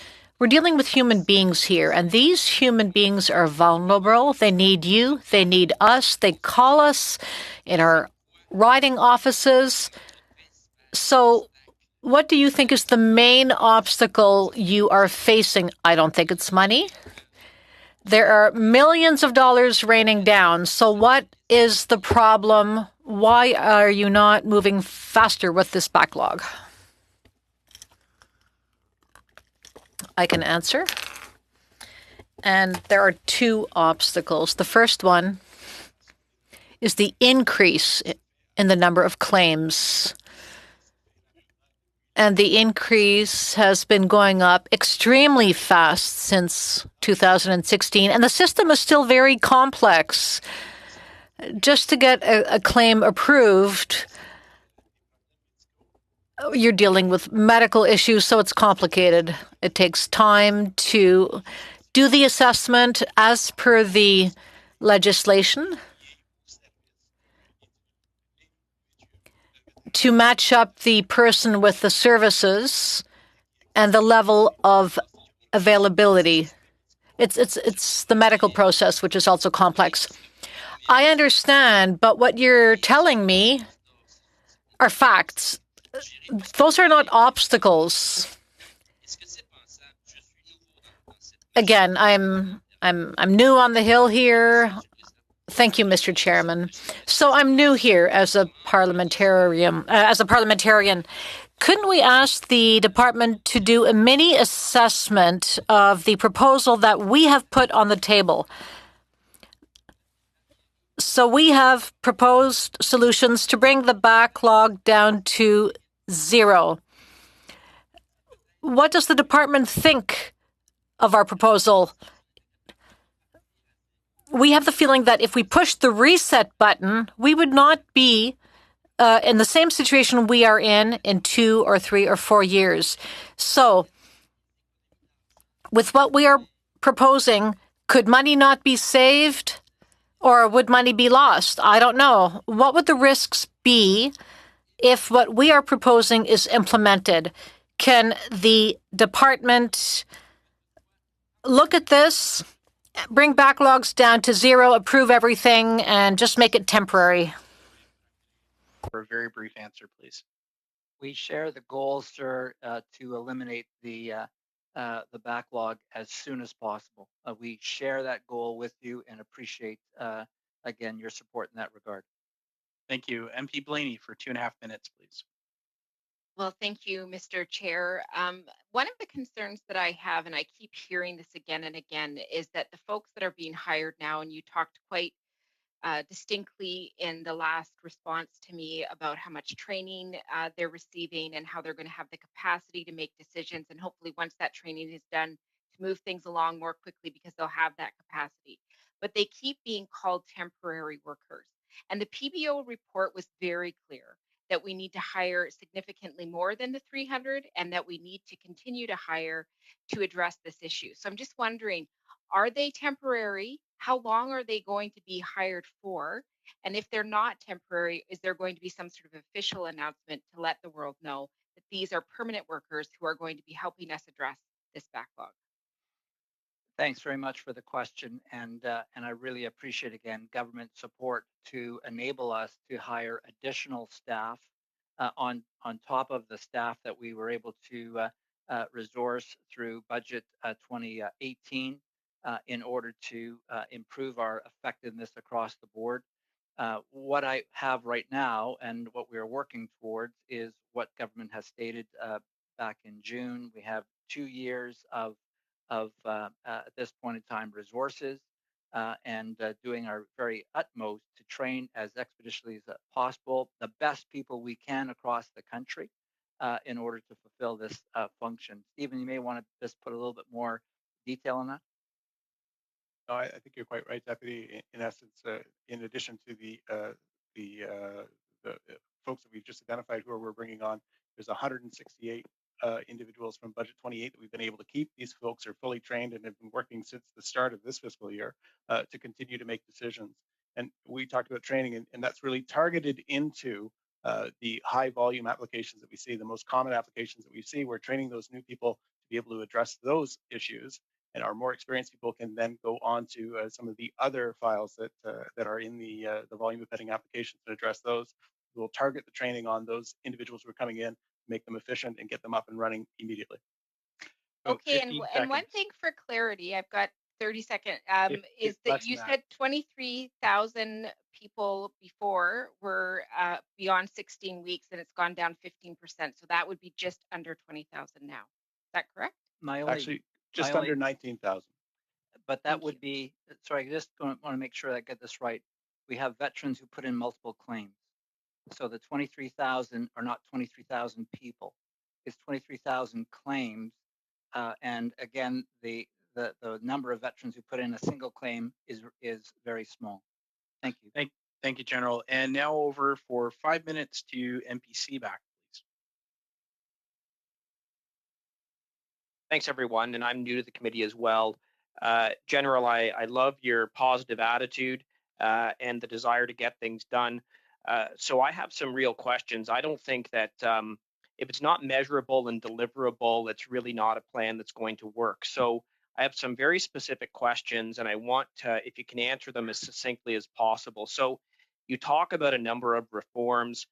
Speaker 7: We're dealing with human beings here, and these human beings are vulnerable. They need you. They need us. They call us in our riding offices. So what do you think is the main obstacle you are facing? I don't think it's money. There are millions of dollars raining down. So what is the problem? Why are you not moving faster with this backlog? I can answer. And there are two obstacles. The first one is the increase in the number of claims. And the increase has been going up extremely fast since 2016. And the system is still very complex. Just to get a claim approved, you're dealing with medical issues, so it's complicated. It takes time to do the assessment as per the legislation, to match up the person with the services and the level of availability. It's the medical process, which is also complex. I understand, but what you're telling me are facts. Those are not obstacles. Again, I'm new on the hill here. Thank you, Mr. Chairman. So I'm new here as a parliamentarian. Couldn't we ask the department to do a mini assessment of the proposal that we have put on the table? So we have proposed solutions to bring the backlog down to 0. What does the department think of our proposal? We have the feeling that if we pushed the reset button, we would not be in the same situation we are in 2 or 3 or 4 years. So with what we are proposing, could money not be saved? Or would money be lost? I don't know. What would the risks be if what we are proposing is implemented? can the department look at this, bring backlogs down to zero, approve everything, and just make it temporary?
Speaker 1: For a very brief answer, please.
Speaker 2: We share the goal, sir, to eliminate the backlog as soon as possible. We share that goal with you and appreciate, again, your support in that regard.
Speaker 1: Thank you. MP Blaney for 2.5 minutes, please.
Speaker 6: Well, thank you, Mr. Chair. One of the concerns that I have, and I keep hearing this again and again, is that the folks that are being hired now, and you talked quite distinctly in the last response to me about how much training they're receiving and how they're going to have the capacity to make decisions. And hopefully, once that training is done, to move things along more quickly because they'll have that capacity. But they keep being called temporary workers. And the PBO report was very clear that we need to hire significantly more than the 300 and that we need to continue to hire to address this issue. So I'm just wondering, are they temporary? How long are they going to be hired for? And if they're not temporary, is there going to be some sort of official announcement to let the world know that these are permanent workers who are going to be helping us address this backlog?
Speaker 2: Thanks very much for the question, and I really appreciate again government support to enable us to hire additional staff on top of the staff that we were able to resource through budget 2018 in order to improve our effectiveness across the board. What I have right now and what we are working towards is what government has stated back in June. We have 2 years of at this point in time resources and doing our very utmost to train as expeditiously as possible the best people we can across the country in order to fulfill this function. Stephen, you may want to just put a little bit more detail on that.
Speaker 4: No, I think you're quite right, Deputy. In essence, in addition to the folks that we've just identified who we're bringing on, there's 168 individuals from Budget 28 that we've been able to keep. These folks are fully trained and have been working since the start of this fiscal year to continue to make decisions. And we talked about training, and that's really targeted into the high volume applications that we see, the most common applications that we see. We're training those new people to be able to address those issues. And our more experienced people can then go on to some of the other files that are in the volume of vetting applications and address those. We'll target the training on those individuals who are coming in, make them efficient, and get them up and running immediately.
Speaker 6: Okay, and one thing for clarity, I've got 30 seconds, is that you said 23,000 people before were beyond 16 weeks, and it's gone down 15%. So that would be just under 20,000 now. Is that correct?
Speaker 4: Actually, just under 19,000.
Speaker 2: But that would be, sorry, I just want to make sure I get this right. We have veterans who put in multiple claims. So the 23,000 are not 23,000 people. It's 23,000 claims. And again, the number of veterans who put in a single claim is very small. Thank you.
Speaker 1: Thank you, General. And now over for 5 minutes to MPC back, please.
Speaker 10: Thanks, everyone. And I'm new to the committee as well. General, I love your positive attitude and the desire to get things done. So I have some real questions. I don't think that if it's not measurable and deliverable, it's really not a plan that's going to work. So I have some very specific questions, and I want to, if you can answer them as succinctly as possible. So you talk about a number of reforms,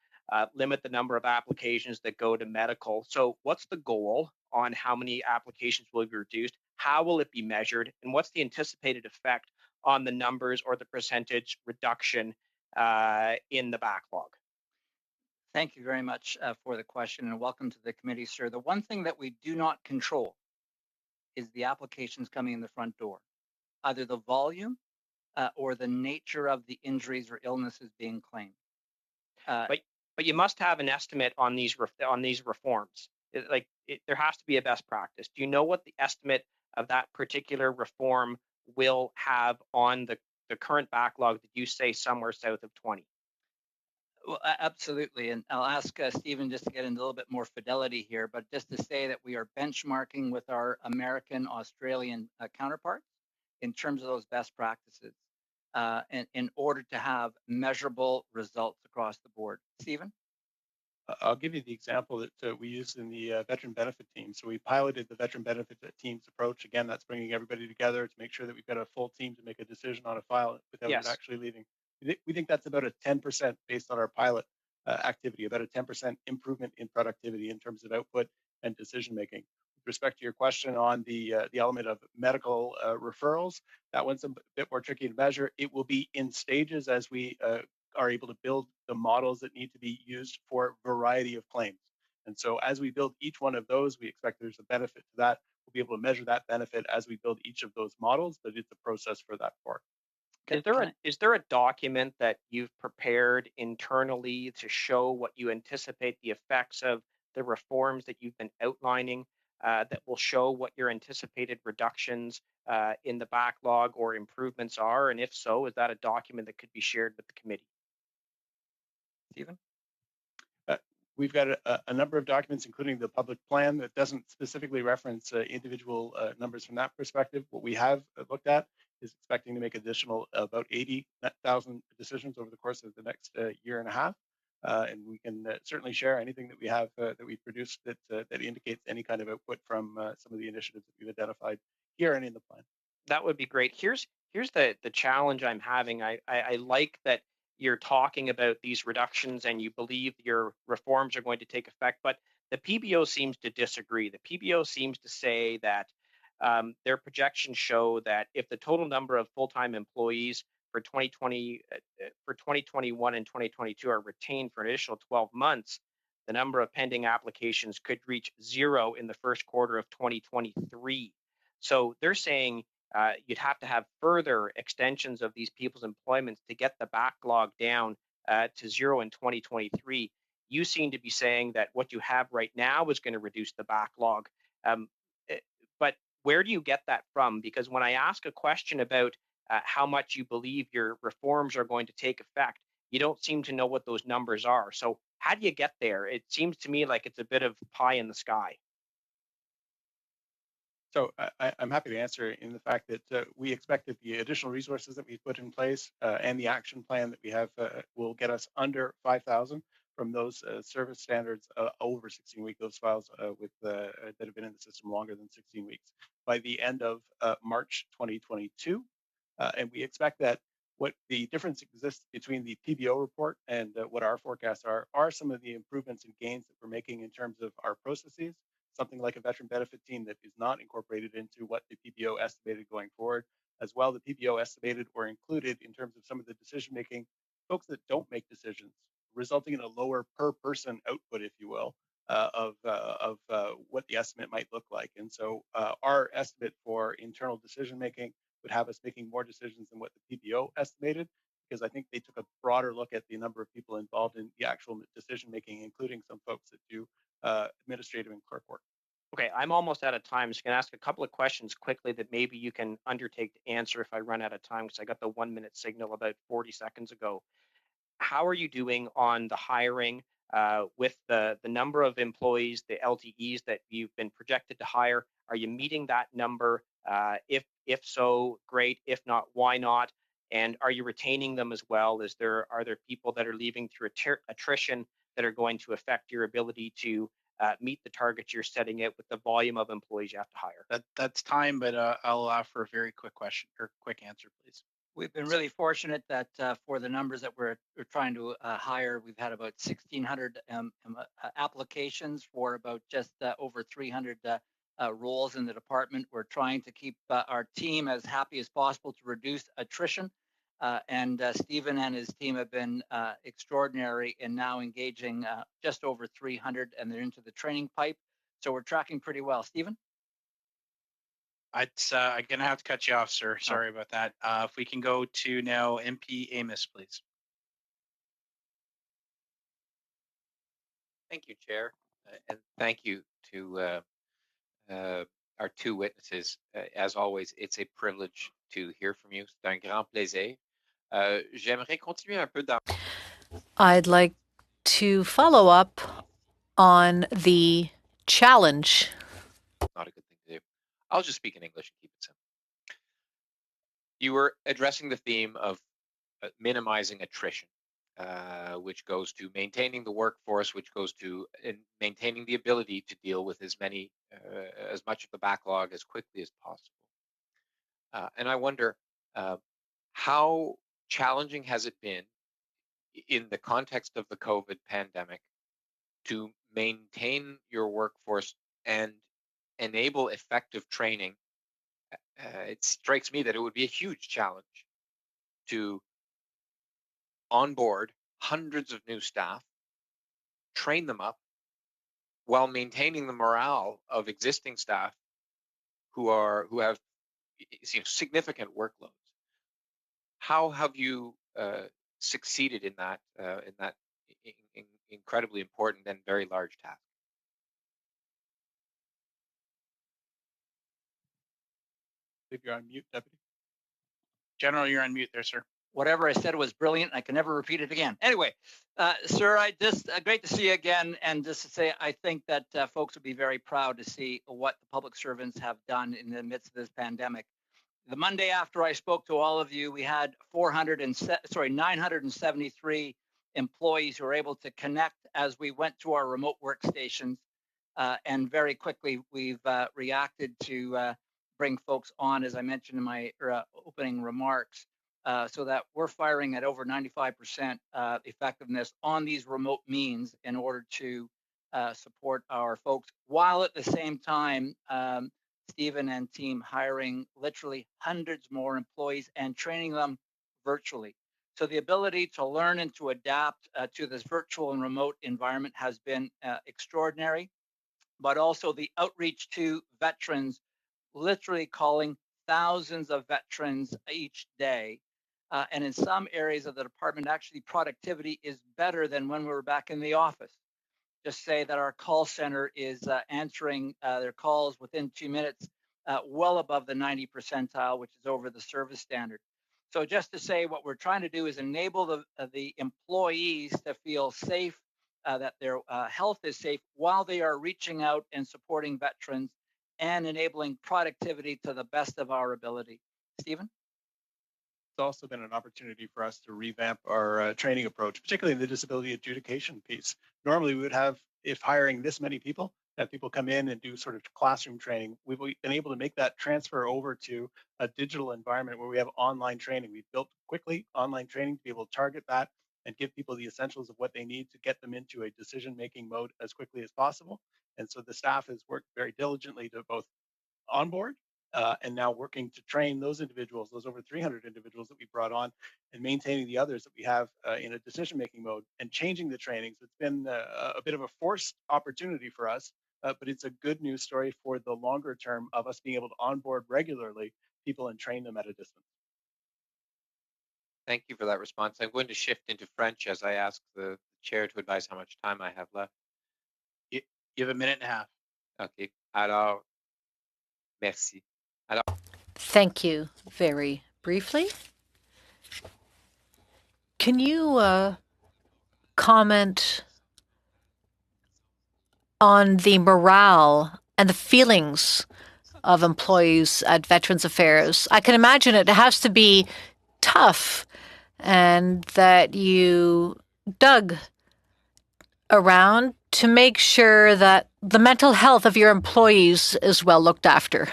Speaker 10: limit the number of applications that go to medical. So what's the goal on how many applications will be reduced? How will it be measured? And what's the anticipated effect on the numbers or the percentage reduction in the backlog?
Speaker 2: Thank you very much for the question, and welcome to the committee, sir. The one thing that we do not control is the applications coming in the front door, either the volume or the nature of the injuries or illnesses being claimed.
Speaker 10: But you must have an estimate on these reforms. There has to be a best practice. Do you know what the estimate of that particular reform will have on the current backlog that you say somewhere south of 20?
Speaker 2: Well, absolutely. And I'll ask Stephen just to get into a little bit more fidelity here, but just to say that we are benchmarking with our American, Australian counterparts in terms of those best practices in order to have measurable results across the board. Stephen?
Speaker 4: I'll give you the example that we used in the veteran benefit team. So we piloted the veteran benefit team's approach. Again, that's bringing everybody together to make sure that we've got a full team to make a decision on a file without it actually leaving. We think that's about a 10% based on our pilot activity, about a 10% improvement in productivity in terms of output and decision making. With respect to your question on the element of medical referrals, that one's a bit more tricky to measure. It will be in stages as we are able to build the models that need to be used for a variety of claims. And so as we build each one of those, we expect there's a benefit to that. We'll be able to measure that benefit as we build each of those models, but it's a process for that part.
Speaker 10: Is there a document that you've prepared internally to show what you anticipate the effects of the reforms that you've been outlining that will show what your anticipated reductions in the backlog or improvements are? And if so, is that a document that could be shared with the committee?
Speaker 2: Stephen?
Speaker 4: We've got a number of documents, including the public plan, that doesn't specifically reference individual numbers from that perspective. What we have looked at is expecting to make additional about 80,000 decisions over the course of the next year and a half. And we can certainly share anything that we have that we produced that indicates any kind of output from some of the initiatives that we've identified here and in the plan.
Speaker 10: That would be great. Here's the challenge I'm having. I like that you're talking about these reductions and you believe your reforms are going to take effect, but the PBO seems to disagree. The PBO seems to say that their projections show that if the total number of full-time employees for 2021 and 2022 are retained for an additional 12 months, the number of pending applications could reach 0 in the first quarter of 2023. So they're saying you'd have to have further extensions of these people's employments to get the backlog down to 0 in 2023. You seem to be saying that what you have right now is going to reduce the backlog. But where do you get that from? Because when I ask a question about how much you believe your reforms are going to take effect, you don't seem to know what those numbers are. So how do you get there? It seems to me like it's a bit of pie in the sky.
Speaker 4: So I'm happy to answer in the fact that we expect that the additional resources that we've put in place and the action plan that we have will get us under 5,000 from those service standards over 16 weeks, those files that have been in the system longer than 16 weeks by the end of March 2022. And we expect that what the difference exists between the PBO report and what our forecasts are some of the improvements and gains that we're making in terms of our processes. Something like a veteran benefit team that is not incorporated into what the PBO estimated going forward. As well, the PBO estimated or included in terms of some of the decision-making folks that don't make decisions, resulting in a lower per person output, if you will, of what the estimate might look like. And so our estimate for internal decision-making would have us making more decisions than what the PBO estimated, because I think they took a broader look at the number of people involved in the actual decision-making, including some folks that do administrative and clerk work.
Speaker 10: Okay, I'm almost out of time. I'm just going to ask a couple of questions quickly that maybe you can undertake to answer if I run out of time, because I got the 1 minute signal about 40 seconds ago. How are you doing on the hiring with the number of employees, the LTEs that you've been projected to hire? Are you meeting that number? If so, great. If not, why not? And are you retaining them as well? Are there people that are leaving through attrition that are going to affect your ability to meet the targets you're setting out with the volume of employees you have to hire?
Speaker 1: That's time, but I'll offer a very quick question or quick answer, please.
Speaker 2: We've been really fortunate that for the numbers that we're trying to hire, we've had about 1,600 applications for about just over 300 roles in the department. We're trying to keep our team as happy as possible to reduce attrition. And Stephen and his team have been extraordinary in now engaging just over 300, and they're into the training pipe. So we're tracking pretty well. Stephen?
Speaker 1: I'm going to have to cut you off, sir. Sorry about that. If we can go to now MP Amos, please.
Speaker 11: Thank you, Chair. And thank you to our two witnesses. As always, it's a privilege to hear from you. C'est un grand plaisir. J'aimerais continuer un peu dans...
Speaker 7: I'd like to follow up on the challenge.
Speaker 11: Not a good thing to do. I'll just speak in English and keep it simple. You were addressing the theme of minimizing attrition. which goes to maintaining the workforce, which goes to maintaining the ability to deal with as much of the backlog as quickly as possible. And I wonder, how challenging has it been in the context of the COVID pandemic to maintain your workforce and enable effective training? It strikes me that it would be a huge challenge to onboard hundreds of new staff, train them up, while maintaining the morale of existing staff who have significant workloads. How have you succeeded in that incredibly important and very large task?
Speaker 4: If you're on mute, Deputy.
Speaker 1: General, you're on mute there, sir.
Speaker 2: Whatever I said was brilliant. I can never repeat it again. Anyway, sir, I just great to see you again, and just to say, I think that folks would be very proud to see what the public servants have done in the midst of this pandemic. The Monday after I spoke to all of you, we had 973 employees who were able to connect as we went to our remote workstations, and very quickly we've reacted to bring folks on, as I mentioned in my opening remarks. So that we're firing at over 95% effectiveness on these remote means in order to support our folks, while at the same time, Stephen and team hiring literally hundreds more employees and training them virtually. So the ability to learn and to adapt to this virtual and remote environment has been extraordinary, but also the outreach to veterans, literally calling thousands of veterans each day. And in some areas of the department, actually productivity is better than when we were back in the office. Just say that our call center is answering their calls within 2 minutes, well above the 90 percentile, which is over the service standard. So just to say, what we're trying to do is enable the employees to feel safe, that their health is safe while they are reaching out and supporting veterans and enabling productivity to the best of our ability. Stephen?
Speaker 4: It's also been an opportunity for us to revamp our training approach, particularly in the disability adjudication piece. Normally, we would have, if hiring this many people, have people come in and do sort of classroom training. We've been able to make that transfer over to a digital environment where we have online training. We've built quickly online training to be able to target that and give people the essentials of what they need to get them into a decision-making mode as quickly as possible. And so the staff has worked very diligently to both onboard and now working to train those individuals, those over 300 individuals that we brought on, and maintaining the others that we have in a decision-making mode and changing the trainings. It's been a bit of a forced opportunity for us, but it's a good news story for the longer term of us being able to onboard regularly people and train them at a distance.
Speaker 11: Thank you for that response. I'm going to shift into French as I ask the chair to advise how much time I have left.
Speaker 1: You have a minute and a half.
Speaker 11: Okay. Alors, merci. Alors,
Speaker 7: thank you. Very briefly, can you comment on the morale and the feelings of employees at Veterans Affairs? I can imagine it has to be tough, and that you dug around to make sure that the mental health of your employees is well looked after.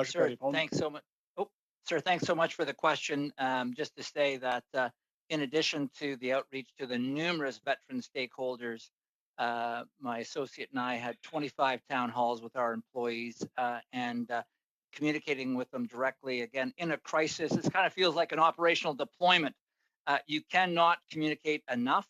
Speaker 2: Sir, thanks so much. Oh, sir, thanks so much for the question. Just to say that in addition to the outreach to the numerous veteran stakeholders, my associate and I had 25 town halls with our employees and communicating with them directly. Again, in a crisis, this kind of feels like an operational deployment. You cannot communicate enough.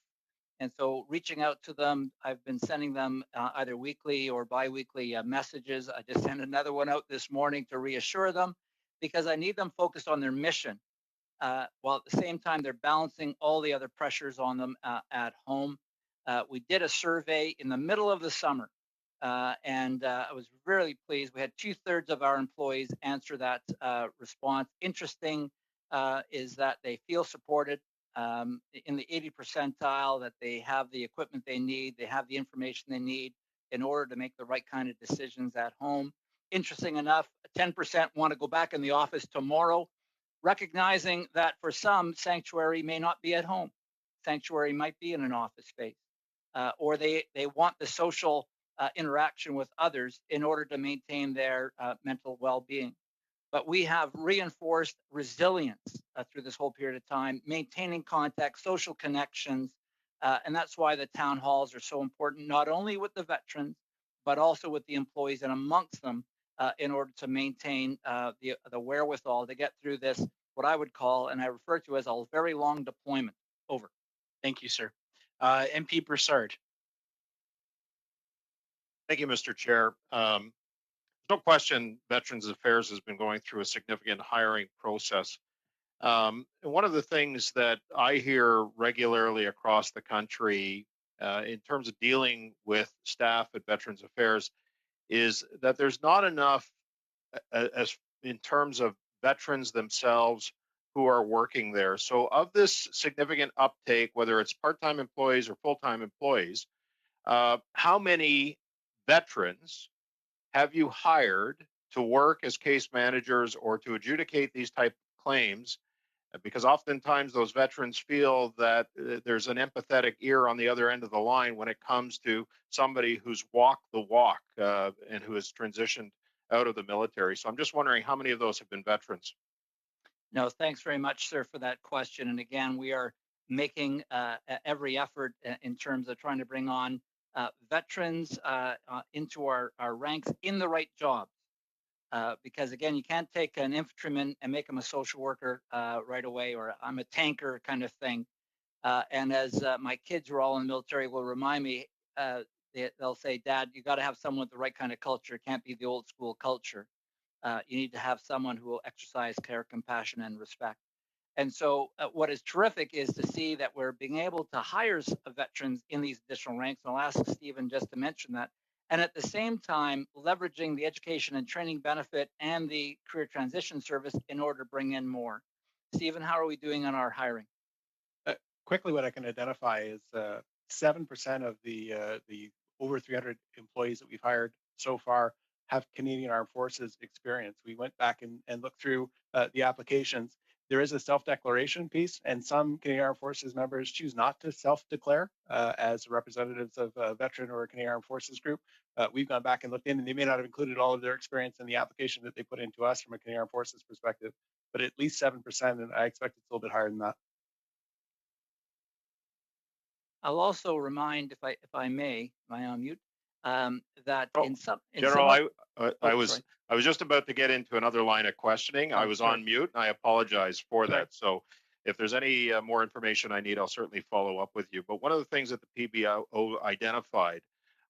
Speaker 2: And so reaching out to them, I've been sending them either weekly or biweekly messages. I just sent another one out this morning to reassure them, because I need them focused on their mission, while at the same time they're balancing all the other pressures on them at home. We did a survey in the middle of the summer, and I was really pleased. We had 2/3 of our employees answer that response. Interesting is that they feel supported. In the 80 percentile, that they have the equipment they need, they have the information they need in order to make the right kind of decisions at home. Interesting enough, 10% want to go back in the office tomorrow. recognizing that for some, sanctuary may not be at home. Sanctuary might be in an office space, or they want the social interaction with others in order to maintain their mental well-being. But we have reinforced resilience through this whole period of time, maintaining contact, social connections, and that's why the town halls are so important, not only with the veterans, but also with the employees and amongst them in order to maintain the wherewithal to get through this, what I would call, and I refer to as a very long deployment. Over.
Speaker 1: Thank you, sir. MP Broussard.
Speaker 3: Thank you, Mr. Chair. No question, Veterans Affairs has been going through a significant hiring process. And one of the things that I hear regularly across the country in terms of dealing with staff at Veterans Affairs is that there's not enough as in terms of veterans themselves who are working there. So of this significant uptake, whether it's part-time employees or full-time employees, how many veterans have you hired to work as case managers or to adjudicate these type of claims? Because oftentimes those veterans feel that there's an empathetic ear on the other end of the line when it comes to somebody who's walked the walk and who has transitioned out of the military. So I'm just wondering how many of those have been veterans?
Speaker 2: No, thanks very much, sir, for that question. And again, we are making every effort in terms of trying to bring on veterans into our ranks in the right jobs. Because again, you can't take an infantryman and make him a social worker right away, or I'm a tanker kind of thing. And as my kids who are all in the military will remind me, they'll say, Dad, you got to have someone with the right kind of culture. It can't be the old school culture. You need to have someone who will exercise care, compassion, and respect. And so what is terrific is to see that we're being able to hire veterans in these additional ranks. And I'll ask Stephen just to mention that. And at the same time, leveraging the education and training benefit and the career transition service in order to bring in more. Stephen, how are we doing on our hiring?
Speaker 4: Quickly, what I can identify is 7% of the over 300 employees that we've hired so far have Canadian Armed Forces experience. We went back and looked through the applications. There is a self-declaration piece, and some Canadian Armed Forces members choose not to self-declare as representatives of a veteran or a Canadian Armed Forces group. We've gone back and looked in, and they may not have included all of their experience in the application that they put into us from a Canadian Armed Forces perspective, but at least 7%, and I expect it's a little bit higher than that.
Speaker 2: I'll also remind, if I may, am I on mute? That in some
Speaker 3: General, I was just about to get into another line of questioning. I was on mute, and I apologize for that. So if there's any more information I need, I'll certainly follow up with you. But one of the things that the PBO identified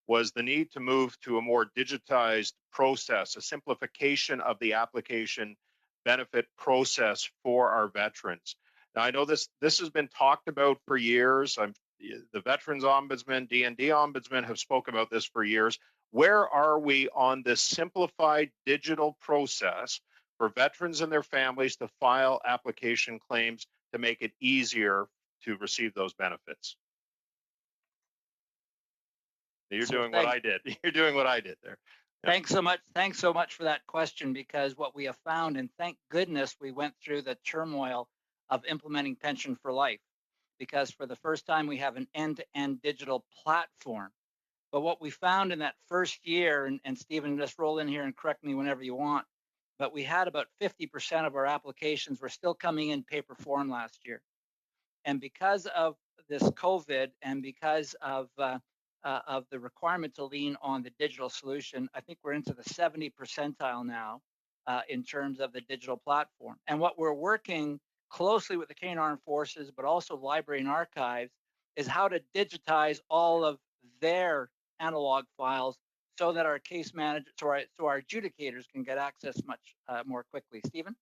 Speaker 3: was the need to move to a more digitized process, a simplification of the application benefit process for our veterans. Now, I know this has been talked about for years. The Veterans Ombudsman, DND Ombudsman have spoken about this for years. Where are we on this simplified digital process for veterans and their families to file application claims to make it easier to receive those benefits? You're doing what I did. You're doing what I did there.
Speaker 2: Yeah. Thanks so much. Thanks so much for that question, because what we have found, and thank goodness we went through the turmoil of implementing Pension for Life, because for the first time we have an end-to-end digital platform. But what we found in that first year, and Stephen, just roll in here and correct me whenever you want, but we had about 50% of our applications were still coming in paper form last year. And because of this COVID and because of the requirement to lean on the digital solution, I think we're into the 70 percentile now in terms of the digital platform. And what we're working closely with the Canadian Armed Forces, but also Library and Archives, is how to digitize all of their analog files so that our case managers, so our adjudicators can get access much more quickly. Stephen?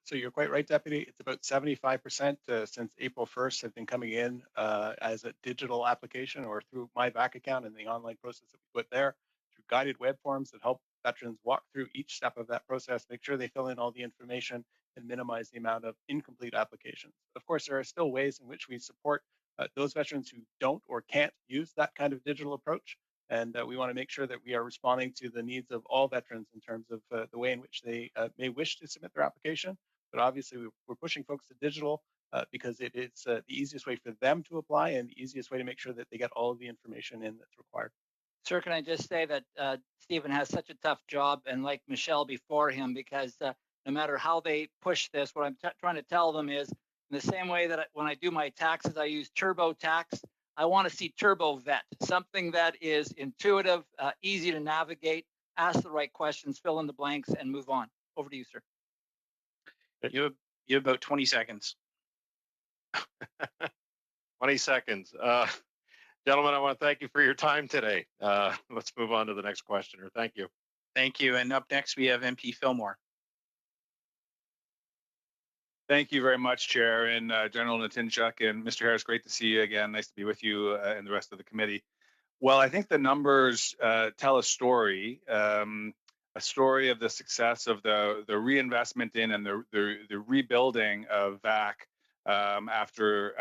Speaker 4: So you're quite right, Deputy. It's about 75% since April 1st have been coming in as a digital application or through my back account and the online process that we put there, through guided web forms that help veterans walk through each step of that process, make sure they fill in all the information and minimize the amount of incomplete applications. Of course, there are still ways in which we support those veterans who don't or can't use that kind of digital approach. And we want to make sure that we are responding to the needs of all veterans in terms of the way in which they may wish to submit their application, but obviously we're pushing folks to digital because it's the easiest way for them to apply and the easiest way to make sure that they get all of the information in that's required.
Speaker 2: Sir, can I just say that Stephen has such a tough job, and like Michelle before him, because no matter how they push this, what I'm trying to tell them is, in the same way that when I do my taxes, I use TurboTax. I want to see TurboVet, something that is intuitive, easy to navigate, ask the right questions, fill in the blanks, and move on. Over to you, sir.
Speaker 1: You have about 20 seconds.
Speaker 3: 20 seconds. Gentlemen, I want to thank you for your time today. Let's move on to the next questioner. Thank you.
Speaker 1: Thank you. And up next, we have MP Fillmore.
Speaker 12: Thank you very much, Chair and General Natinchuk and Mr. Harris. Great to see you again. Nice to be with you and the rest of the committee. Well, I think the numbers tell a story of the success of the reinvestment in and the rebuilding of VAC after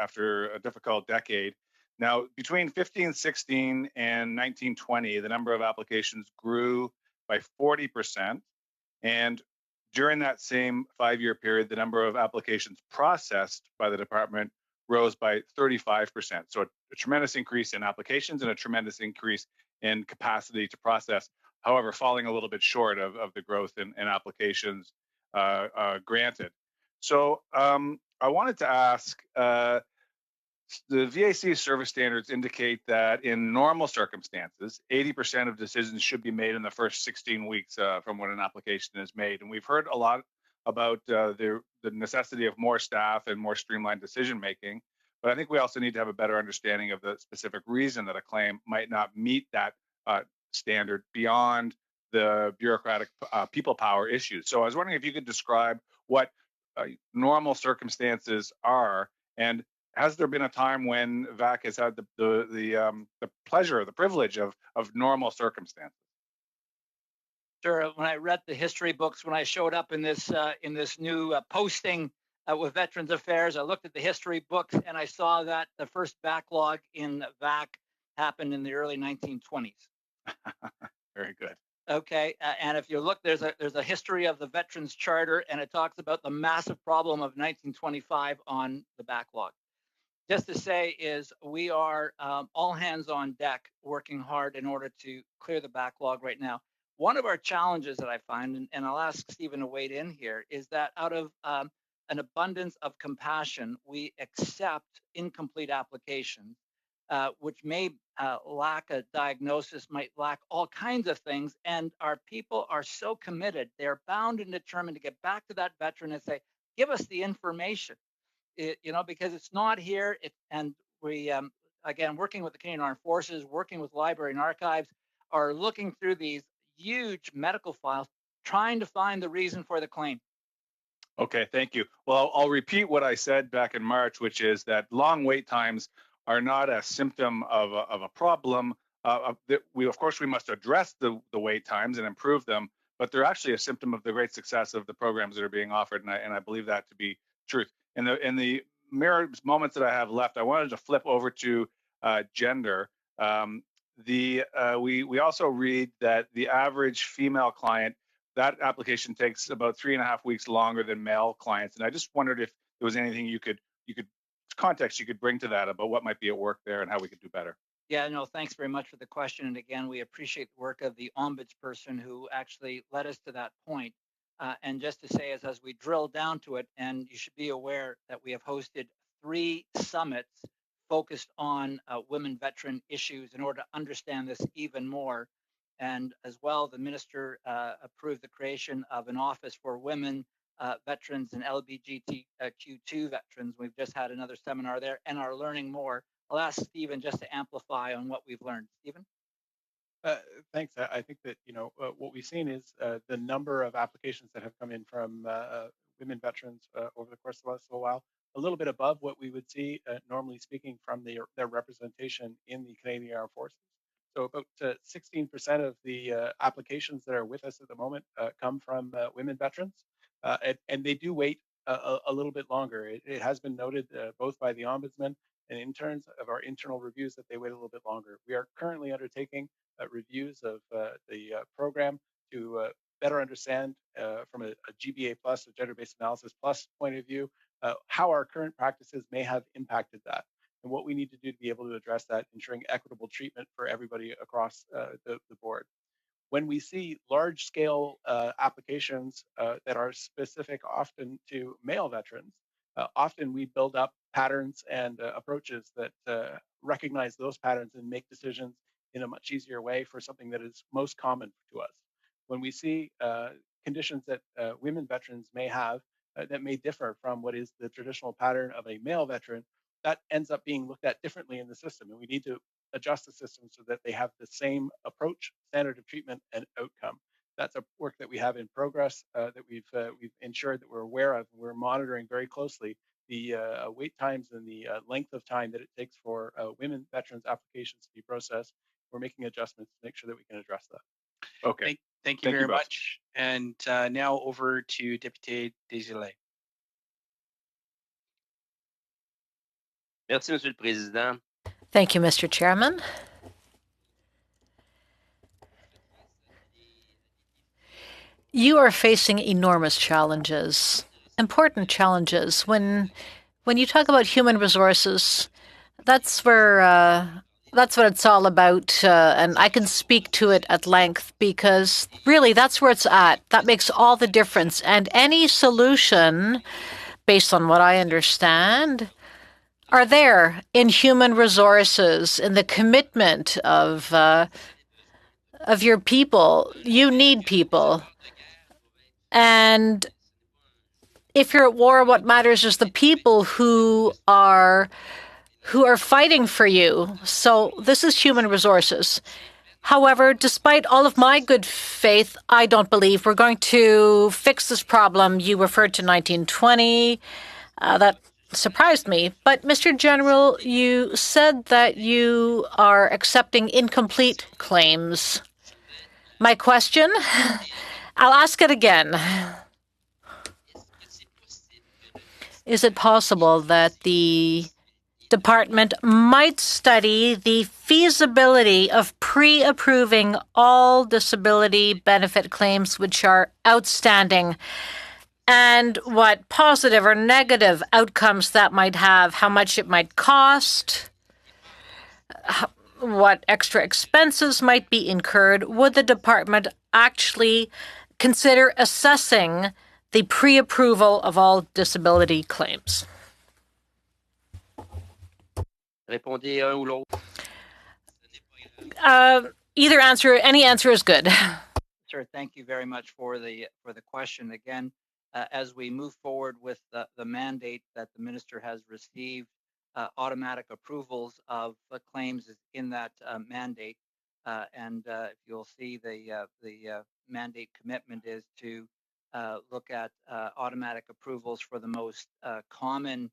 Speaker 12: a difficult decade. Now, between 1516 and 1920, the number of applications grew by 40%, and during that same 5-year period, the number of applications processed by the department rose by 35%. So a tremendous increase in applications and a tremendous increase in capacity to process, however, falling a little bit short of the growth in applications granted. So I wanted to ask, the VAC service standards indicate that in normal circumstances, 80% of decisions should be made in the first 16 weeks from when an application is made. And we've heard a lot about the necessity of more staff and more streamlined decision making. But I think we also need to have a better understanding of the specific reason that a claim might not meet that standard beyond the bureaucratic people power issues. So I was wondering if you could describe what normal circumstances are, and has there been a time when VAC has had the pleasure, the privilege of normal circumstances?
Speaker 2: Sure. When I read the history books, when I showed up in this new posting with Veterans Affairs, I looked at the history books and I saw that the first backlog in VAC happened in the early 1920s.
Speaker 12: Very good.
Speaker 2: Okay, and if you look, there's a history of the Veterans Charter, and it talks about the massive problem of 1925 on the backlog. Just to say is we are all hands on deck working hard in order to clear the backlog right now. One of our challenges that I find, and I'll ask Stephen to wade in here, is that out of an abundance of compassion, we accept incomplete applications, which may lack a diagnosis, might lack all kinds of things. And our people are so committed, they're bound and determined to get back to that veteran and say, give us the information. Because it's not here. And we, again, working with the Canadian Armed Forces, working with Library and Archives, are looking through these huge medical files, trying to find the reason for the claim.
Speaker 12: Okay, thank you. Well, I'll repeat what I said back in March, which is that long wait times are not a symptom of a problem. Of course, we must address the wait times and improve them, but they're actually a symptom of the great success of the programs that are being offered, and I believe that to be truth. In the mere moments that I have left, I wanted to flip over to gender. We also read that the average female client, that application takes about 3.5 weeks longer than male clients, and I just wondered if there was anything you could context you could bring to that about what might be at work there and how we could do better.
Speaker 2: Yeah, no, thanks very much for the question. And again, we appreciate the work of the ombudsperson who actually led us to that point. And just to say, as we drill down to it, and you should be aware that we have hosted 3 summits focused on women veteran issues in order to understand this even more. And as well, the minister approved the creation of an office for women veterans and LGBTQ2 veterans. We've just had another seminar there and are learning more. I'll ask Stephen just to amplify on what we've learned. Stephen?
Speaker 4: Thanks. I think that what we've seen is the number of applications that have come in from women veterans over the course of the last little while, a little bit above what we would see, normally speaking, from their representation in the Canadian Armed Forces. So about 16% of the applications that are with us at the moment come from women veterans, and they do wait a little bit longer. It has been noted both by the Ombudsman and in terms of our internal reviews that they wait a little bit longer. We are currently undertaking reviews of the program to better understand from a GBA plus, a gender-based analysis plus point of view, how our current practices may have impacted that, and what we need to do to be able to address that, ensuring equitable treatment for everybody across the board. When we see large scale applications that are specific often to male veterans, often we build up patterns and approaches that recognize those patterns and make decisions in a much easier way for something that is most common to us. When we see conditions that women veterans may have that may differ from what is the traditional pattern of a male veteran, that ends up being looked at differently in the system. And we need to adjust the system so that they have the same approach, standard of treatment, and outcome. That's a work that we have in progress that we've ensured that we're aware of. We're monitoring very closely the wait times and the length of time that it takes for women veterans applications to be processed. We're making adjustments to make sure that we can address that.
Speaker 12: Okay.
Speaker 1: Thank you very much. And now over to Deputy Desilets.
Speaker 13: Merci, Monsieur le Président.
Speaker 7: Thank you, Mr. Chairman. You are facing enormous challenges, important challenges. When you talk about human resources, that's where that's what it's all about, and I can speak to it at length because really that's where it's at. That makes all the difference, and any solution, based on what I understand, are there in human resources, in the commitment of your people. You need people. And if you're at war, what matters is the people who are fighting for you. So this is human resources. However, despite all of my good faith, I don't believe we're going to fix this problem. You referred to 1920. That surprised me. But, Mr. General, you said that you are accepting incomplete claims. My question, I'll ask it again. Is it possible that the department might study the feasibility of pre-approving all disability benefit claims which are outstanding, and what positive or negative outcomes that might have, how much it might cost, what extra expenses might be incurred? Would the department actually consider assessing the pre-approval of all disability claims?
Speaker 13: Répondez un ou l'autre.
Speaker 7: Either answer, any answer is good.
Speaker 2: Sir, thank you very much for the question. Again, as we move forward with the mandate that the minister has received, automatic approvals of claims is in that mandate, and you'll see the mandate commitment is to look at automatic approvals for the most common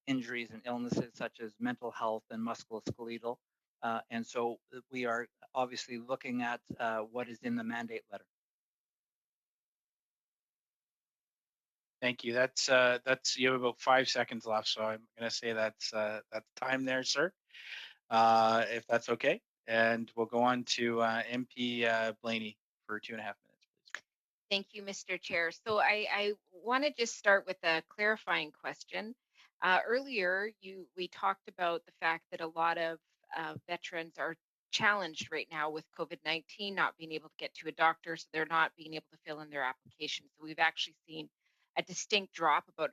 Speaker 2: injuries and illnesses such as mental health and musculoskeletal. And so we are obviously looking at what is in the mandate letter.
Speaker 1: Thank you. That's you have about 5 seconds left, so I'm going to say that's time there, sir. If that's okay, and we'll go on to MP Blaney for 2.5 minutes, please.
Speaker 6: Thank you, Mr. Chair. So I want to just start with a clarifying question. Earlier, we talked about the fact that a lot of veterans are challenged right now with COVID-19, not being able to get to a doctor, so they're not being able to fill in their applications. So we've actually seen a distinct drop, about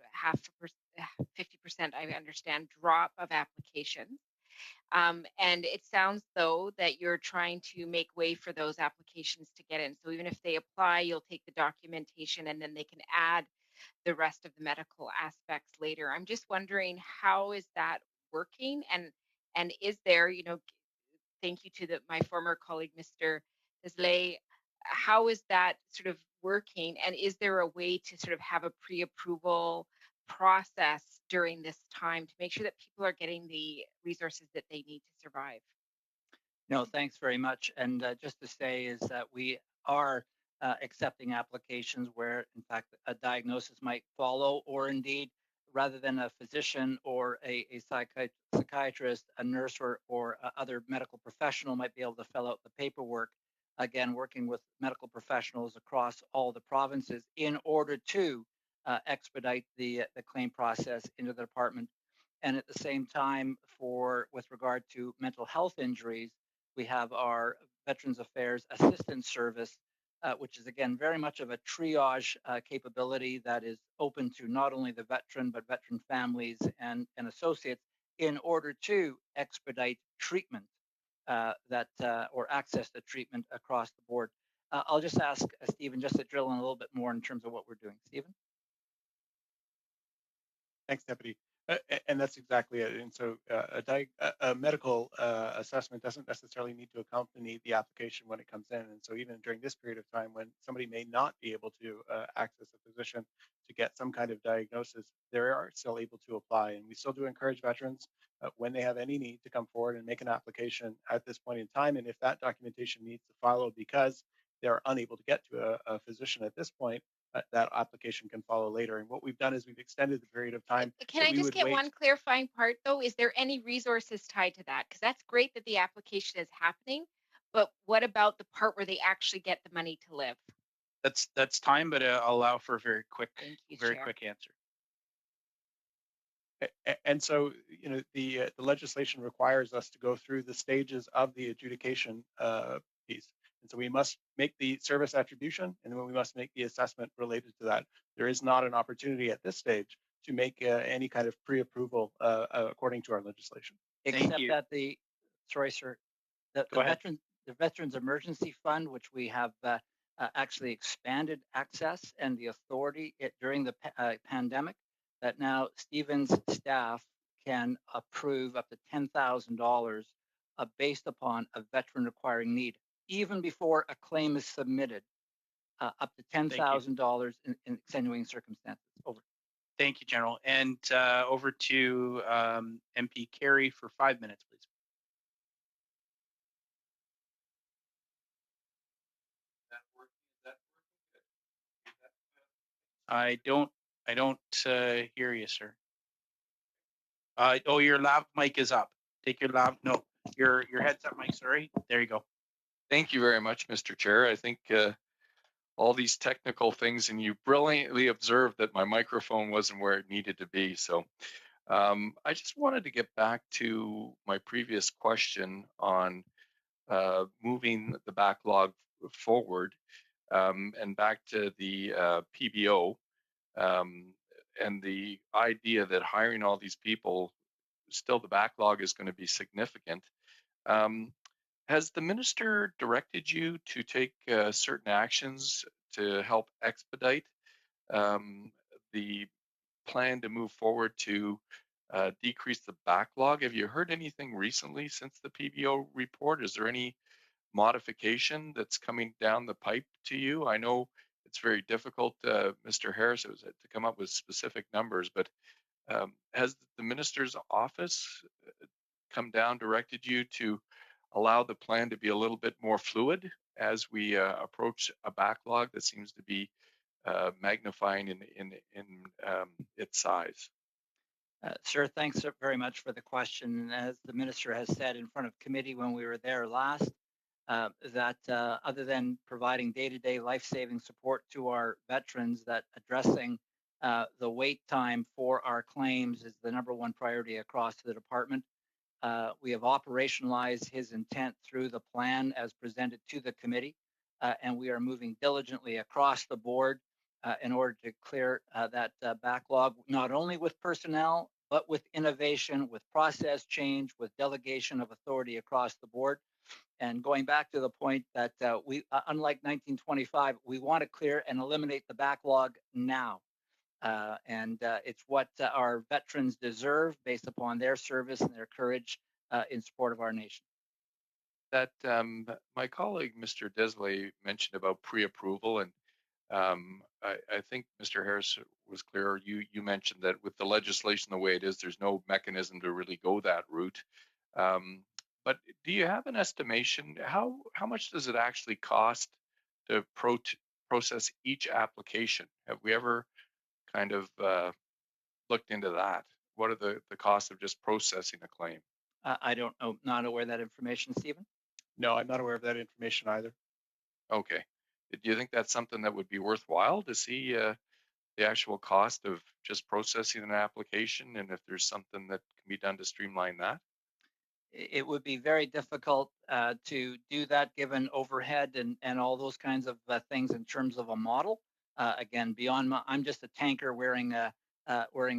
Speaker 6: 50%, I understand, drop of applications. And it sounds though that you're trying to make way for those applications to get in. So even if they apply, you'll take the documentation and then they can add the rest of the medical aspects later. I'm just wondering, how is that working? And is there, thank you to my former colleague, Mr. Desilets, how is that sort of working? And is there a way to sort of have a pre-approval process during this time to make sure that people are getting the resources that they need to survive?
Speaker 2: No, thanks very much. And just to say is that we are accepting applications where, in fact, a diagnosis might follow, or indeed, rather than a physician or a psychiatrist, a nurse or other medical professional might be able to fill out the paperwork. again, working with medical professionals across all the provinces in order to expedite the claim process into the department. And at the same time, with regard to mental health injuries, we have our Veterans Affairs Assistance Service, which is again very much of a triage capability that is open to not only the veteran but veteran families and associates in order to expedite treatment or access to treatment across the board. I'll just ask Stephen just to drill in a little bit more in terms of what we're doing. Stephen?
Speaker 4: Thanks, Deputy. And that's exactly it. And so a medical assessment doesn't necessarily need to accompany the application when it comes in. And so even during this period of time when somebody may not be able to access a physician to get some kind of diagnosis, they are still able to apply. And we still do encourage veterans when they have any need to come forward and make an application at this point in time. And if that documentation needs to follow because they're unable to get to a physician at this point, that application can follow later. And what we've done is we've extended the period of time.
Speaker 6: Can I just get one clarifying part though? Is there any resources tied to that? Because that's great that the application is happening, but what about the part where they actually get the money to live?
Speaker 1: That's time, but I'll allow for a very quick, quick answer.
Speaker 4: And so, you know, the legislation requires us to go through the stages of the adjudication piece. And so we must make the service attribution, and then we must make the assessment related to that. There is not an opportunity at this stage to make any kind of pre-approval according to our legislation.
Speaker 2: Except that the Veterans Emergency Fund, which we have actually expanded access and the authority during the pandemic, that now Stephen's staff can approve up to $10,000 based upon a veteran requiring need, even before a claim is submitted, up to $10,000 in extenuating circumstances. Over.
Speaker 1: Thank you, General. And over to MP Carey for 5 minutes, please. I don't hear you, sir. Oh, your lav mic is up. Take your lav. No, your headset mic. Sorry. There you go.
Speaker 8: Thank you very much, Mr. Chair. I think all these technical things, and you brilliantly observed that my microphone wasn't where it needed to be. So I just wanted to get back to my previous question on moving the backlog forward and back to the PBO and the idea that hiring all these people, still the backlog is going to be significant. Has the minister directed you to take certain actions to help expedite the plan to move forward to decrease the backlog? Have you heard anything recently since the PBO report? Is there any modification that's coming down the pipe to you? I know it's very difficult, Mr. Harris, to come up with specific numbers, but has the minister's office come down, directed you to allow the plan to be a little bit more fluid as we approach a backlog that seems to be magnifying in its size?
Speaker 2: Sir, thanks very much for the question. As the minister has said in front of committee when we were there last, that other than providing day-to-day life-saving support to our veterans, that addressing the wait time for our claims is the #1 priority across the department. We have operationalized his intent through the plan as presented to the committee, and we are moving diligently across the board in order to clear that backlog, not only with personnel, but with innovation, with process change, with delegation of authority across the board. And going back to the point that we, unlike 1925, we want to clear and eliminate the backlog now. And it's what our veterans deserve based upon their service and their courage in support of our nation.
Speaker 8: That my colleague, Mr. Desley, mentioned about pre-approval, and I think Mr. Harris was clear. You mentioned that with the legislation the way it is, there's no mechanism to really go that route. But do you have an estimation? How much does it actually cost to process each application? Have we ever kind of looked into that? What are the costs of just processing a claim?
Speaker 2: I don't know, not aware of that information, Stephen.
Speaker 4: No, I'm not aware of that information either.
Speaker 8: Okay. Do you think that's something that would be worthwhile to see the actual cost of just processing an application, and if there's something that can be done to streamline that?
Speaker 2: It would be very difficult to do that given overhead and all those kinds of things in terms of a model. Again, beyond I'm just a tanker wearing a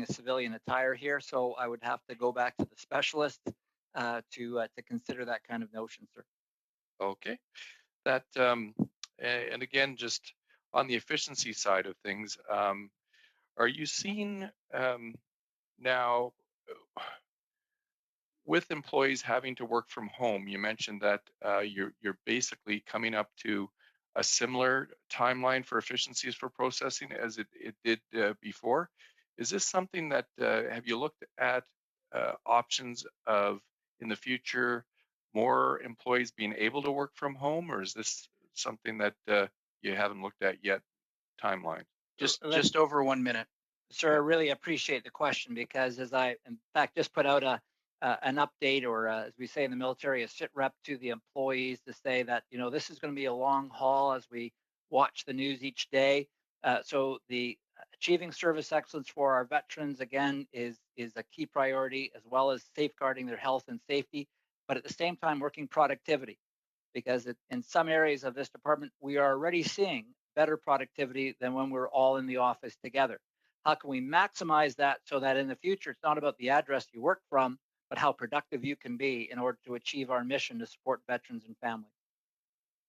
Speaker 2: civilian attire here, so I would have to go back to the specialist to consider that kind of notion, sir.
Speaker 8: Okay. That and again, just on the efficiency side of things, are you seeing now with employees having to work from home? You mentioned that you're basically coming up to a similar timeline for efficiencies for processing as it did before. Is this something that have you looked at options of in the future more employees being able to work from home, or is this something that you haven't looked at yet? Timeline.
Speaker 1: Just over 1 minute.
Speaker 2: Sir, I really appreciate the question because as I, in fact, just put out an update, or as we say in the military, a sit rep to the employees to say that, you know, this is going to be a long haul as we watch the news each day. So the achieving service excellence for our veterans, again, is a key priority, as well as safeguarding their health and safety, but at the same time, working productivity. Because in some areas of this department, we are already seeing better productivity than when we're all in the office together. How can we maximize that so that in the future, it's not about the address you work from, but how productive you can be in order to achieve our mission to support veterans and families.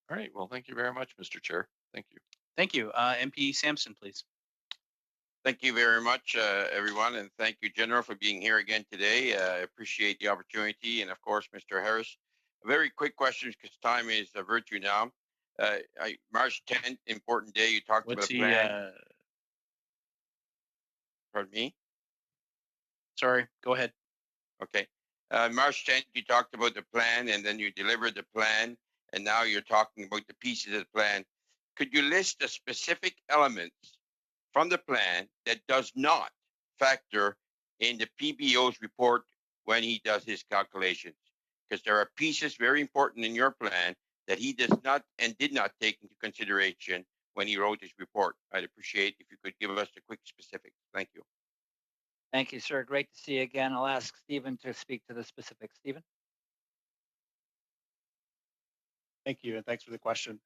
Speaker 8: All right. Well, thank you very much, Mr. Chair. Thank you.
Speaker 1: Thank you. MP Sampson, please.
Speaker 14: Thank you very much, everyone, and thank you, General, for being here again today. I appreciate the opportunity, and of course, Mr. Harris. A very quick question, because time is a virtue now. March 10th, important day. You talked about plan. Pardon me?
Speaker 1: Sorry, go ahead.
Speaker 14: Okay. March 10th, you talked about the plan, and then you delivered the plan, and now you're talking about the pieces of the plan. Could you list the specific elements from the plan that does not factor in the PBO's report when he does his calculations? Because there are pieces very important in your plan that he does not and did not take into consideration when he wrote his report. I'd appreciate if you could give us the quick specifics. Thank you.
Speaker 2: Thank you, sir. Great to see you again. I'll ask Stephen to speak to the specifics. Stephen?
Speaker 4: Thank you, and thanks for the question.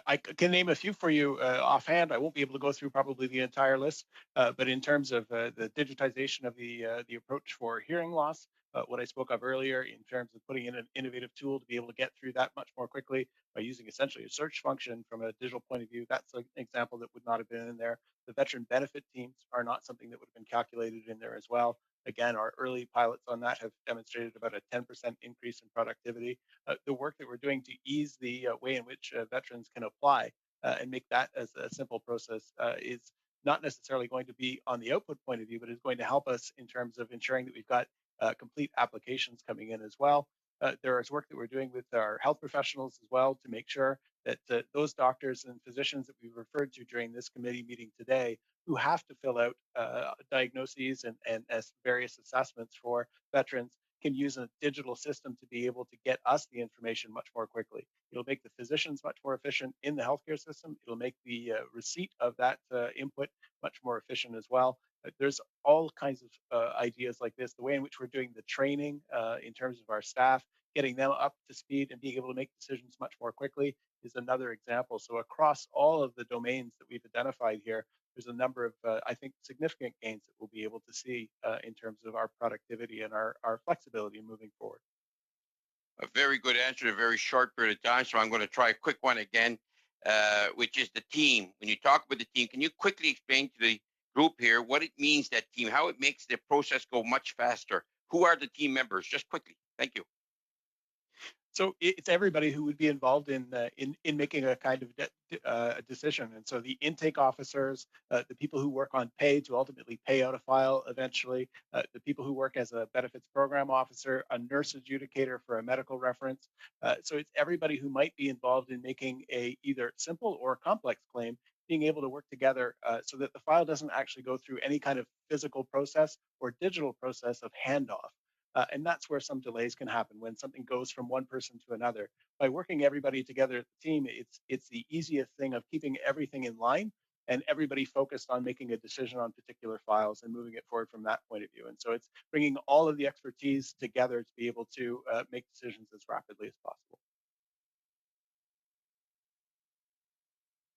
Speaker 4: I can name a few for you offhand. I won't be able to go through probably the entire list, but in terms of the digitization of the approach for hearing loss, what I spoke of earlier in terms of putting in an innovative tool to be able to get through that much more quickly by using essentially a search function from a digital point of view, that's an example that would not have been in there. The veteran benefit teams are not something that would have been calculated in there as well. Again, our early pilots on that have demonstrated about a 10% increase in productivity. The work that we're doing to ease the way in which veterans can apply and make that as a simple process is not necessarily going to be on the output point of view, but is going to help us in terms of ensuring that we've got complete applications coming in as well. There is work that we're doing with our health professionals as well to make sure that those doctors and physicians that we've referred to during this committee meeting today who have to fill out diagnoses and various assessments for veterans can use a digital system to be able to get us the information much more quickly. It'll make the physicians much more efficient in the healthcare system. It'll make the receipt of that input much more efficient as well. There's all kinds of ideas like this. The way in which we're doing the training in terms of our staff, getting them up to speed and being able to make decisions much more quickly is another example. So across all of the domains that we've identified here, there's a number of, I think, significant gains that we'll be able to see in terms of our productivity and our flexibility moving forward.
Speaker 14: A very good answer in a very short period of time. So I'm going to try a quick one again, which is the team. When you talk about the team, can you quickly explain to the group here what it means, that team, how it makes the process go much faster? Who are the team members? Just quickly. Thank you.
Speaker 4: So it's everybody who would be involved in making a kind of decision. And so the intake officers, the people who work on pay to ultimately pay out a file eventually, the people who work as a benefits program officer, a nurse adjudicator for a medical reference. So it's everybody who might be involved in making a either simple or complex claim, being able to work together so that the file doesn't actually go through any kind of physical process or digital process of handoff. And that's where some delays can happen when something goes from one person to another. By working everybody together at the team, it's the easiest thing of keeping everything in line and everybody focused on making a decision on particular files and moving it forward from that point of view. And so it's bringing all of the expertise together to be able to make decisions as rapidly as possible.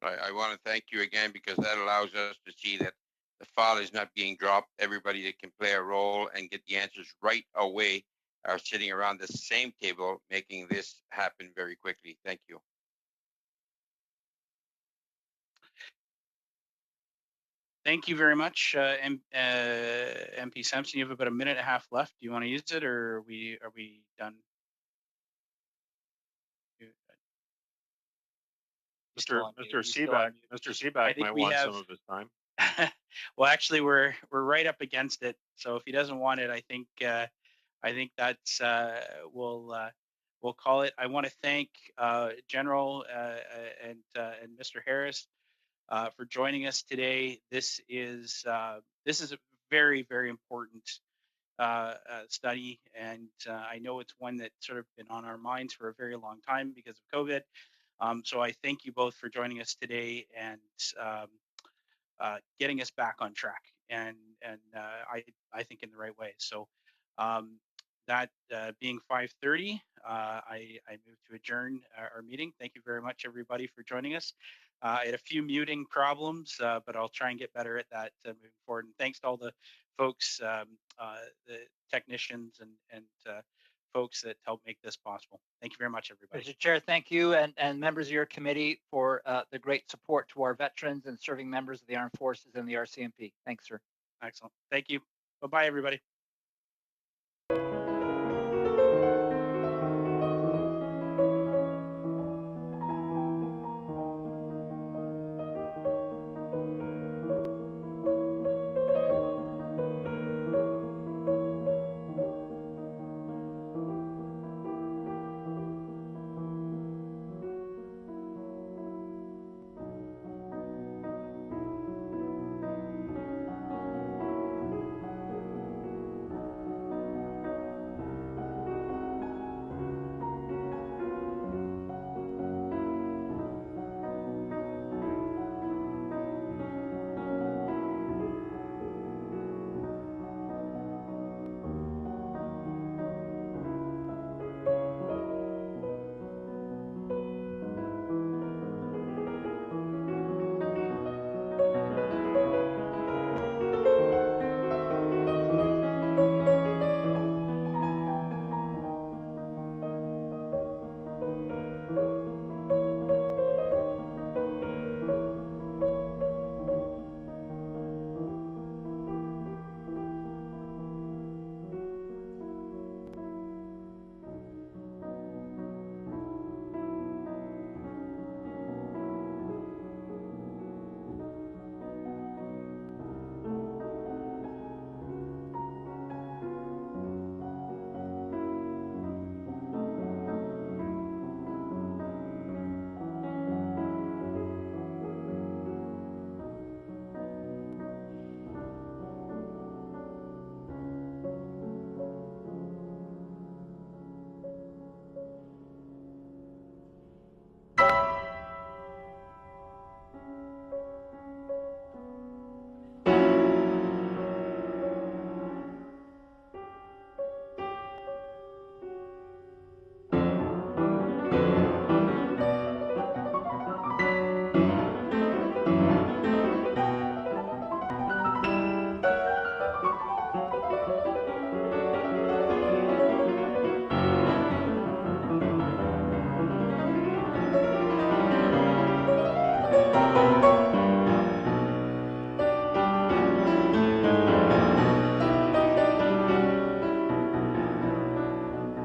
Speaker 14: I want to thank you again, because that allows us to see that the file is not being dropped. Everybody that can play a role and get the answers right away are sitting around the same table, making this happen very quickly. Thank you.
Speaker 1: Thank you very much, MP Sampson. You have about a minute and a half left. Do you want to use it, or are we done?
Speaker 3: Mr. Seaback might want some of his time.
Speaker 1: Well, actually, we're right up against it. So if he doesn't want it, I think that's we'll call it. I want to thank General and Mr. Harris for joining us today. This is a very, very important study, and I know it's one that's sort of been on our minds for a very long time because of COVID. So I thank you both for joining us today and getting us back on track, and I think in the right way. So that being 5:30, I move to adjourn our meeting. Thank you very much, everybody, for joining us. I had a few muting problems, but I'll try and get better at that moving forward. And thanks to all the folks, the technicians and folks that helped make this possible. Thank you very much, everybody.
Speaker 2: Mr. Chair, thank you, and members of your committee for the great support to our veterans and serving members of the Armed Forces and the RCMP. Thanks, sir.
Speaker 1: Excellent. Thank you. Bye-bye, everybody.